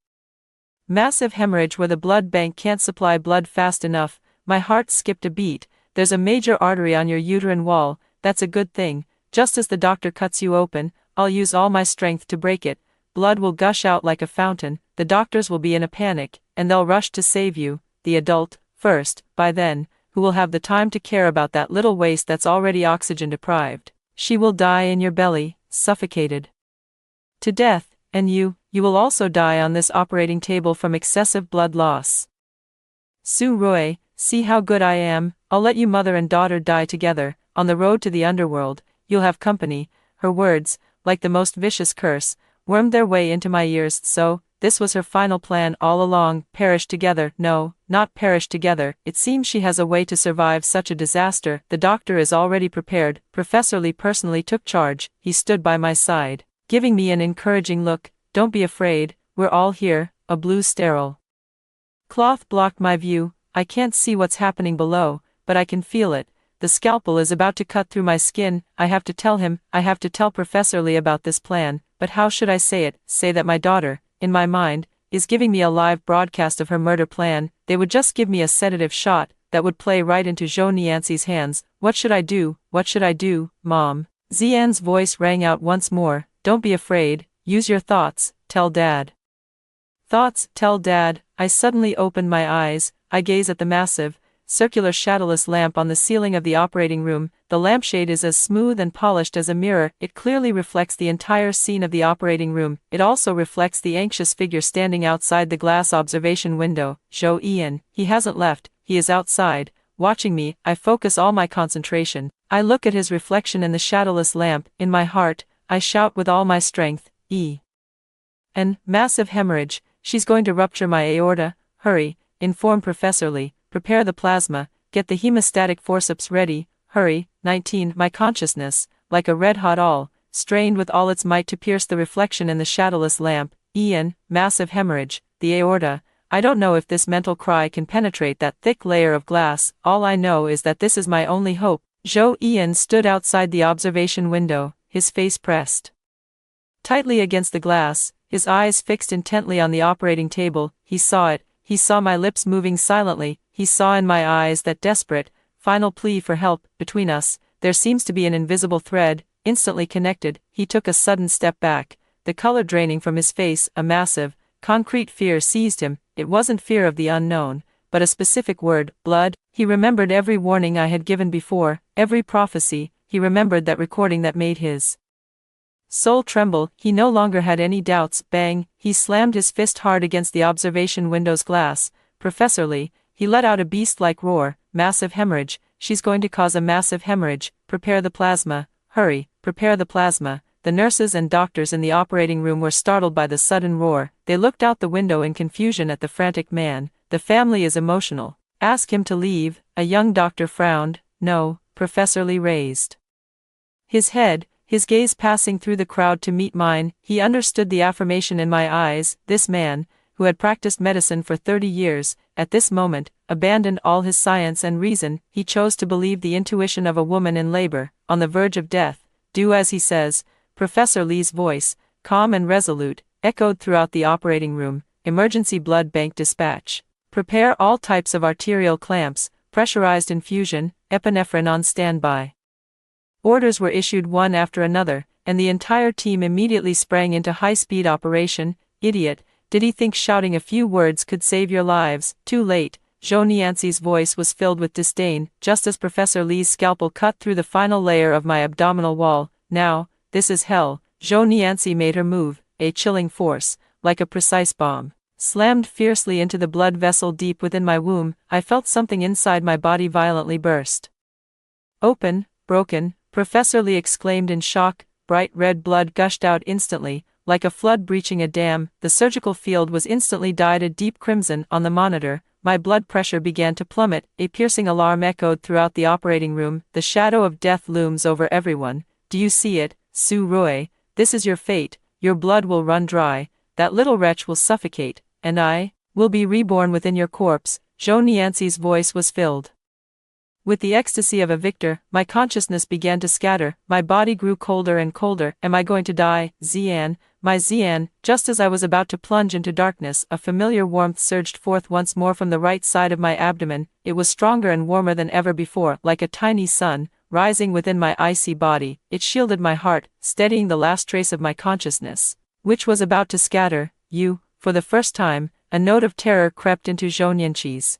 S1: massive hemorrhage where the blood bank can't supply blood fast enough. My heart skipped a beat. there's a major artery on your uterine wall. That's a good thing. Just as the doctor cuts you open, I'll use all my strength to break it. Blood will gush out like a fountain, the doctors will be in a panic, and they'll rush to save you, the adult, first, by then, who will have the time to care about that little waste that's already oxygen deprived. She will die in your belly, suffocated to death, and you will also die on this operating table from excessive blood loss. Su Roy, see how good I am. I'll let you mother and daughter die together. On the road to the underworld, you'll have company. Her words, like the most vicious curse, wormed their way into my ears. So, this was her final plan all along, perish together. No, not perish together. It seems she has a way to survive such a disaster. The doctor is already prepared. Professor Lee personally took charge. He stood by my side, giving me an encouraging look. Don't be afraid, we're all here. A blue sterile cloth blocked my view. I can't see what's happening below, but I can feel it. The scalpel is about to cut through my skin. I have to tell him, I have to tell Professor Lee about this plan, but how should I say it? Say that my daughter, in my mind, is giving me a live broadcast of her murder plan. They would just give me a sedative shot that would play right into Zhou Nianxi's hands. What should I do? What should I do, Mom? Xian's voice rang out once more. Don't be afraid, use your thoughts, tell Dad. Thoughts, tell Dad. I suddenly opened my eyes. I gaze at the massive, circular shadowless lamp on the ceiling of the operating room. The lampshade is as smooth and polished as a mirror. It clearly reflects the entire scene of the operating room. It also reflects the anxious figure standing outside the glass observation window. Zhou Ian. He hasn't left, he is outside, watching me. I focus all my concentration. I look at his reflection in the shadowless lamp. In my heart, I shout with all my strength, An massive hemorrhage. She's going to rupture my aorta. Hurry, inform Professor Lee. Prepare the plasma, get the hemostatic forceps ready. Hurry. 19. My consciousness, like a red-hot awl, strained with all its might to pierce the reflection in the shadowless lamp. Ian, massive hemorrhage, the aorta. I don't know if this mental cry can penetrate that thick layer of glass. All I know is that this is my only hope. Zhou Ian stood outside the observation window, his face pressed tightly against the glass, his eyes fixed intently on the operating table. He saw it. He saw my lips moving silently. He saw in my eyes that desperate, final plea for help. Between us, there seems to be an invisible thread, instantly connected. He took a sudden step back, the color draining from his face. A massive, concrete fear seized him. It wasn't fear of the unknown, but a specific word, blood. He remembered every warning I had given before, every prophecy. He remembered that recording that made his soul tremble. He no longer had any doubts. Bang! He slammed his fist hard against the observation window's glass. Professor Lee, he let out a beast-like roar. Massive hemorrhage. She's going to cause a massive hemorrhage. Prepare the plasma. Hurry, prepare the plasma. The nurses and doctors in the operating room were startled by the sudden roar. They looked out the window in confusion at the frantic man. The family is emotional. Ask him to leave. A young doctor frowned. No. Professor Lee raised his head, his gaze passing through the crowd to meet mine. He understood the affirmation in my eyes. This man, who had practiced medicine for 30 years, at this moment, abandoned all his science and reason. He chose to believe the intuition of a woman in labor, on the verge of death. Do as he says. Professor Lee's voice, calm and resolute, echoed throughout the operating room. Emergency blood bank dispatch. Prepare all types of arterial clamps, pressurized infusion, epinephrine on standby. Orders were issued one after another, and the entire team immediately sprang into high-speed operation. Idiot, did he think shouting a few words could save your lives? Too late. Zhou Nianxi's voice was filled with disdain, just as Professor Lee's scalpel cut through the final layer of my abdominal wall. Now, this is hell. Zhou Nianxi made her move, a chilling force, like a precise bomb, slammed fiercely into the blood vessel deep within my womb. I felt something inside my body violently burst open. Broken. Professor Lee exclaimed in shock. Bright red blood gushed out instantly, like a flood breaching a dam. The surgical field was instantly dyed a deep crimson. On the monitor, my blood pressure began to plummet. A piercing alarm echoed throughout the operating room. The shadow of death looms over everyone. Do you see it, Su Roy? This is your fate. Your blood will run dry. That little wretch will suffocate, and I will be reborn within your corpse. Zhou Nianxi's voice was filled with the ecstasy of a victor. My consciousness began to scatter. My body grew colder and colder. Am I going to die? Xian, my Xian. Just as I was about to plunge into darkness, a familiar warmth surged forth once more from the right side of my abdomen. It was stronger and warmer than ever before, like a tiny sun, rising within my icy body. It shielded my heart, steadying the last trace of my consciousness, which was about to scatter. You, for the first time, a note of terror crept into Zhou Nianqi's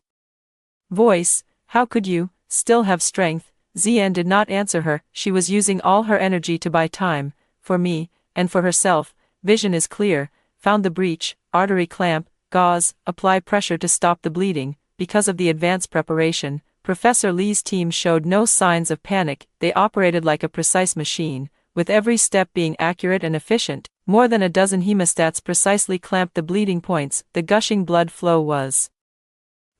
S1: voice. How could you still have strength? Xian did not answer her. She was using all her energy to buy time, for me, and for herself. Vision is clear. Found the breach, artery clamp, gauze, apply pressure to stop the bleeding. Because of the advanced preparation, Professor Li's team showed no signs of panic. They operated like a precise machine, with every step being accurate and efficient. More than a dozen hemostats precisely clamped the bleeding points. The gushing blood flow was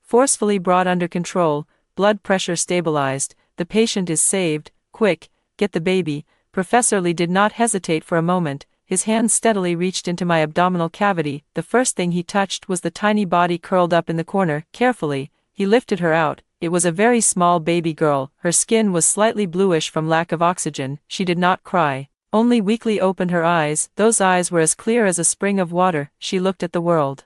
S1: forcefully brought under control, blood pressure stabilized. The patient is saved. Quick, get the baby. Professor Li did not hesitate for a moment. His hand steadily reached into my abdominal cavity. The first thing he touched was the tiny body curled up in the corner. Carefully, he lifted her out. It was a very small baby girl. Her skin was slightly bluish from lack of oxygen. She did not cry, only weakly opened her eyes. Those eyes were as clear as a spring of water. She looked at the world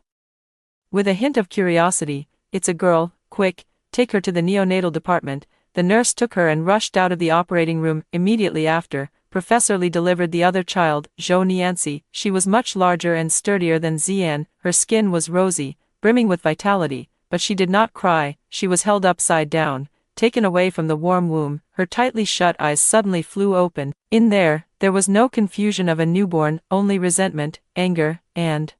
S1: with a hint of curiosity. It's a girl. Quick, take her to the neonatal department. The nurse took her and rushed out of the operating room. Immediately after, Professor Li delivered the other child, Zhou Nianqi. She was much larger and sturdier than Xian. Her skin was rosy, brimming with vitality, but she did not cry. She was held upside down, taken away from the warm womb. Her tightly shut eyes suddenly flew open. In there was no confusion of a newborn, only resentment, anger, and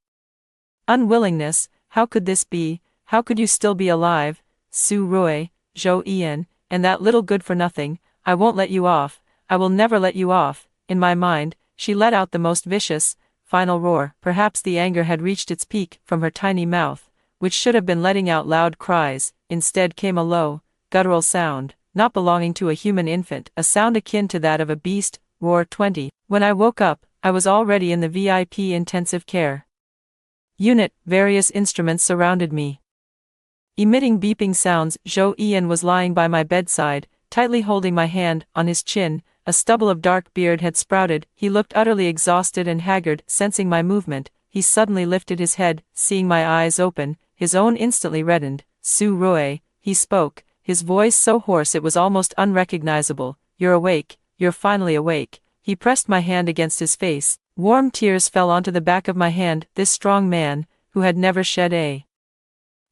S1: unwillingness. How could this be? How could you still be alive? Su Rui, Zhou Ian, and that little good-for-nothing. I won't let you off. I will never let you off. In my mind, she let out the most vicious, final roar. Perhaps the anger had reached its peak. From her tiny mouth, which should have been letting out loud cries, instead came a low, guttural sound, not belonging to a human infant, a sound akin to that of a beast. Roar 20. When I woke up, I was already in the VIP intensive care unit. Various instruments surrounded me, emitting beeping sounds. Zhou Ian was lying by my bedside, tightly holding my hand. On his chin, a stubble of dark beard had sprouted. He looked utterly exhausted and haggard. Sensing my movement, he suddenly lifted his head. Seeing my eyes open, his own instantly reddened. Su Rui, he spoke, his voice so hoarse it was almost unrecognizable. You're awake. You're finally awake. He pressed my hand against his face. Warm tears fell onto the back of my hand. This strong man, who had never shed a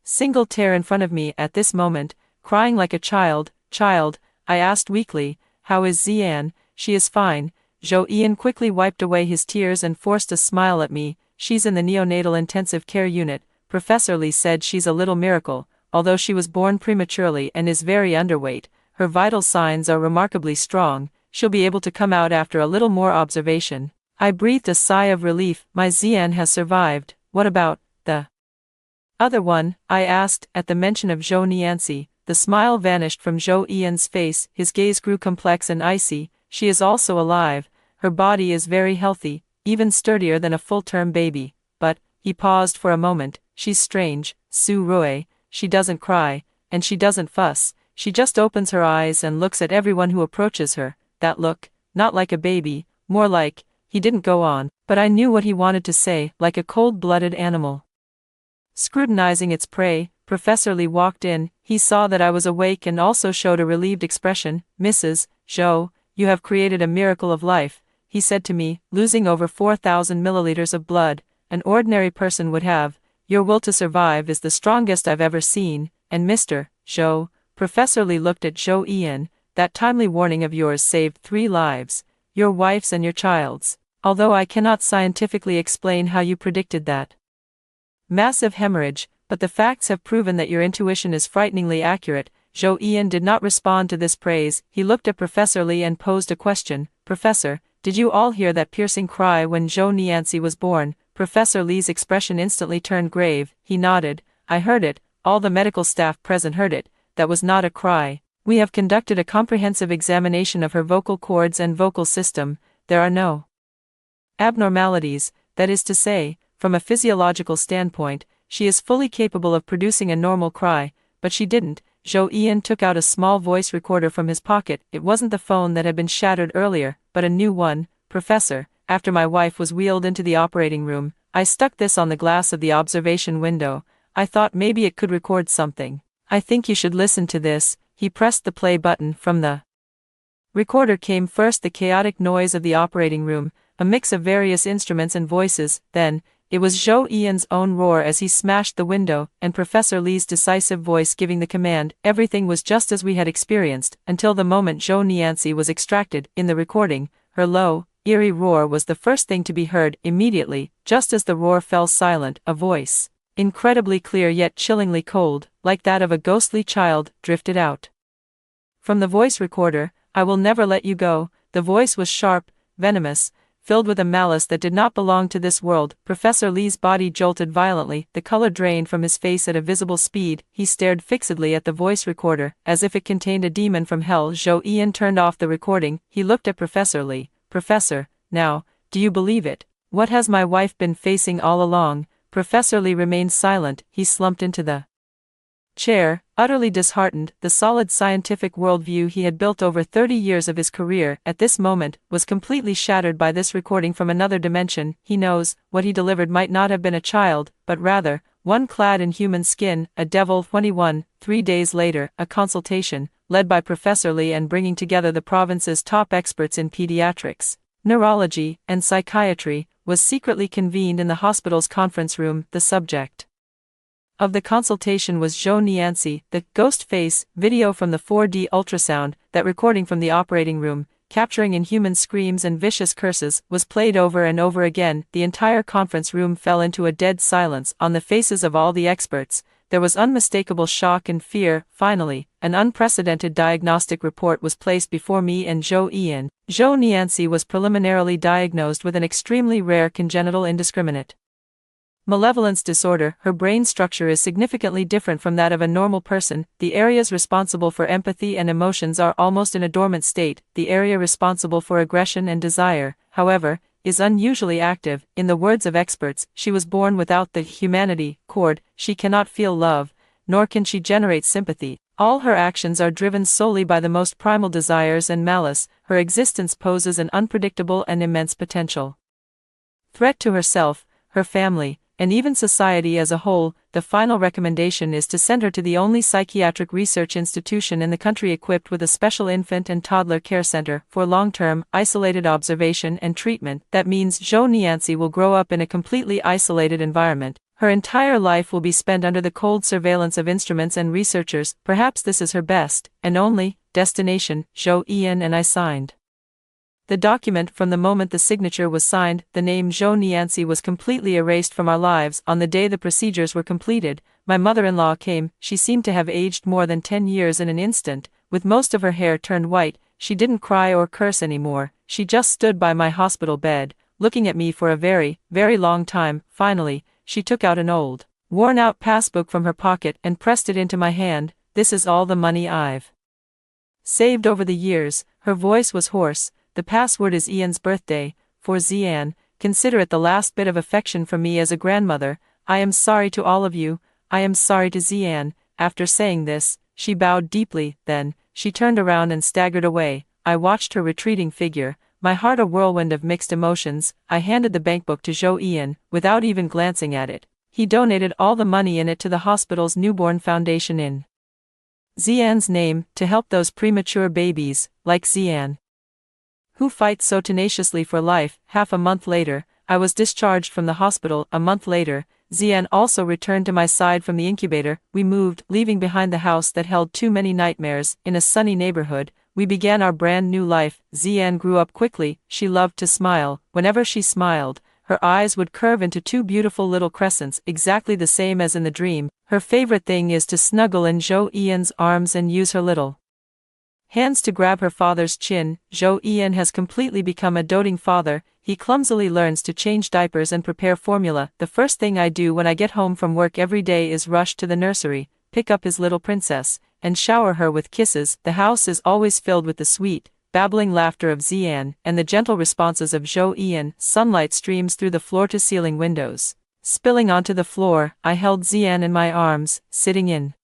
S1: single tear in front of me at this moment, crying like a child. Child, I asked weakly, how is Xian? She is fine. Zhou Ian quickly wiped away his tears and forced a smile at me. She's in the neonatal intensive care unit. Professor Li said she's a little miracle. Although she was born prematurely and is very underweight, her vital signs are remarkably strong. She'll be able to come out after a little more observation. I breathed a sigh of relief. My Xian has survived. What about the other one? I asked. At the mention of Zhou Nianqi, the smile vanished from Zhou Ian's face. His gaze grew complex and icy. She is also alive. Her body is very healthy, even sturdier than a full-term baby. But, he paused for a moment, she's strange. Su Rui, she doesn't cry, and she doesn't fuss. She just opens her eyes and looks at everyone who approaches her. That look, not like a baby, more like. He didn't go on, but I knew what he wanted to say. Like a cold-blooded animal scrutinizing its prey. Professor Li walked in. He saw that I was awake and also showed a relieved expression. Mrs. Zhou, you have created a miracle of life, he said to me, losing over 4,000 milliliters of blood. An ordinary person would have. Your will to survive is the strongest I've ever seen. And Mr. Zhou, Professor Li looked at Zhou Ian, that timely warning of yours saved 3 lives, your wife's and your child's. Although I cannot scientifically explain how you predicted that massive hemorrhage, but the facts have proven that your intuition is frighteningly accurate. Zhou Ian did not respond to this praise. He looked at Professor Li and posed a question. Professor, did you all hear that piercing cry when Zhou Nianqi was born? Professor Li's expression instantly turned grave. He nodded. I heard it. All the medical staff present heard it. That was not a cry. We have conducted a comprehensive examination of her vocal cords and vocal system. There are no abnormalities, that is to say, from a physiological standpoint, she is fully capable of producing a normal cry, but she didn't. Zhou Ian took out a small voice recorder from his pocket. It wasn't the phone that had been shattered earlier, but a new one. Professor, after my wife was wheeled into the operating room, I stuck this on the glass of the observation window. I thought maybe it could record something. I think you should listen to this. He pressed the play button. From the recorder came first the chaotic noise of the operating room, a mix of various instruments and voices. Then, it was Zhou Ian's own roar as he smashed the window, and Professor Li's decisive voice giving the command. Everything was just as we had experienced, until the moment Zhou Nianzi was extracted. In the recording, her low, eerie roar was the first thing to be heard. Immediately, just as the roar fell silent, a voice, incredibly clear yet chillingly cold, like that of a ghostly child, drifted out. From the voice recorder, "I will never let you go." The voice was sharp, venomous, filled with a malice that did not belong to this world. Professor Li's body jolted violently, the color drained from his face at a visible speed. He stared fixedly at the voice recorder, as if it contained a demon from hell. Zhou Ian turned off the recording. He looked at Professor Li. "Professor, now, do you believe it? What has my wife been facing all along?" Professor Li remained silent. He slumped into the chair, utterly disheartened. The solid scientific worldview he had built over 30 years of his career, at this moment, was completely shattered by this recording from another dimension. He knows, what he delivered might not have been a child, but rather, one clad in human skin, a devil. 21. 3 days later, a consultation, led by Professor Li and bringing together the province's top experts in pediatrics, neurology, and psychiatry, was secretly convened in the hospital's conference room. The subject of the consultation was Zhou Nianzi. The ghost face video from the 4D ultrasound, that recording from the operating room, capturing inhuman screams and vicious curses, was played over and over again. The entire conference room fell into a dead silence. On the faces of all the experts, there was unmistakable shock and fear. Finally, an unprecedented diagnostic report was placed before me and Zhou Ian. Zhou Nianzi was preliminarily diagnosed with an extremely rare congenital indiscriminate malevolence disorder. Her brain structure is significantly different from that of a normal person. The areas responsible for empathy and emotions are almost in a dormant state. The area responsible for aggression and desire, however, is unusually active. In the words of experts, she was born without the humanity cord. She cannot feel love, nor can she generate sympathy. All her actions are driven solely by the most primal desires and malice. Her existence poses an unpredictable and immense potential threat to herself, her family, and even society as a whole. The final recommendation is to send her to the only psychiatric research institution in the country equipped with a special infant and toddler care center for long-term, isolated observation and treatment. That means Zhou Nianzi will grow up in a completely isolated environment. Her entire life will be spent under the cold surveillance of instruments and researchers. Perhaps this is her best, and only, destination. Zhou Ian and I signed the document. From the moment the signature was signed, the name Zhou Nianzi was completely erased from our lives. On the day the procedures were completed, my mother-in-law came. She seemed to have aged more than 10 years in an instant, with most of her hair turned white. She didn't cry or curse anymore. She just stood by my hospital bed, looking at me for a very, very long time. Finally, she took out an old, worn-out passbook from her pocket and pressed it into my hand. "This is all the money I've saved over the years." Her voice was hoarse. "The password is Ian's birthday. For Xian, consider it the last bit of affection from me as a grandmother. I am sorry to all of you. I am sorry to Xian." After saying this, she bowed deeply. Then, she turned around and staggered away. I watched her retreating figure, my heart a whirlwind of mixed emotions. I handed the bankbook to Zhou Ian, without even glancing at it. He donated all the money in it to the hospital's newborn foundation in Xian's name, to help those premature babies, like Xian, who fight so tenaciously for life. Half a month later, I was discharged from the hospital. A month later, Xian also returned to my side from the incubator. We moved, leaving behind the house that held too many nightmares. In a sunny neighborhood, we began our brand new life. Xian grew up quickly. She loved to smile. Whenever she smiled, her eyes would curve into two beautiful little crescents, exactly the same as in the dream. Her favorite thing is to snuggle in Zhou Ian's arms and use her little hands to grab her father's chin. Zhou Ian has completely become a doting father. He clumsily learns to change diapers and prepare formula. The first thing I do when I get home from work every day is rush to the nursery, pick up his little princess, and shower her with kisses. The house is always filled with the sweet, babbling laughter of Xian, and the gentle responses of Zhou Ian. Sunlight streams through the floor-to-ceiling windows, spilling onto the floor. I held Xian in my arms, sitting in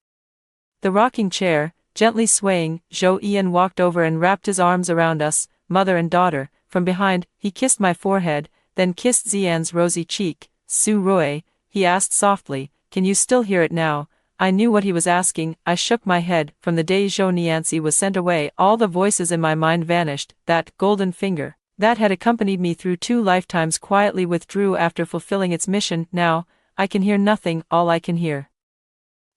S1: the rocking chair, gently swaying. Zhou Ian walked over and wrapped his arms around us, mother and daughter. From behind, he kissed my forehead, then kissed Zian's rosy cheek. Su Roy, he asked softly, can you still hear it now? I knew what he was asking. I shook my head. From the day Zhou Nianzi was sent away, all the voices in my mind vanished. That golden finger that had accompanied me through 2 lifetimes quietly withdrew after fulfilling its mission. Now, I can hear nothing. All I can hear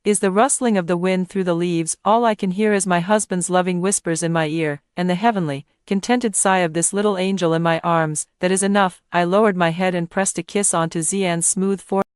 S1: is the rustling of the wind through the leaves. All I can hear is my husband's loving whispers in my ear, and the heavenly, contented sigh of this little angel in my arms. That is enough. I lowered my head and pressed a kiss onto Zian's smooth forehead.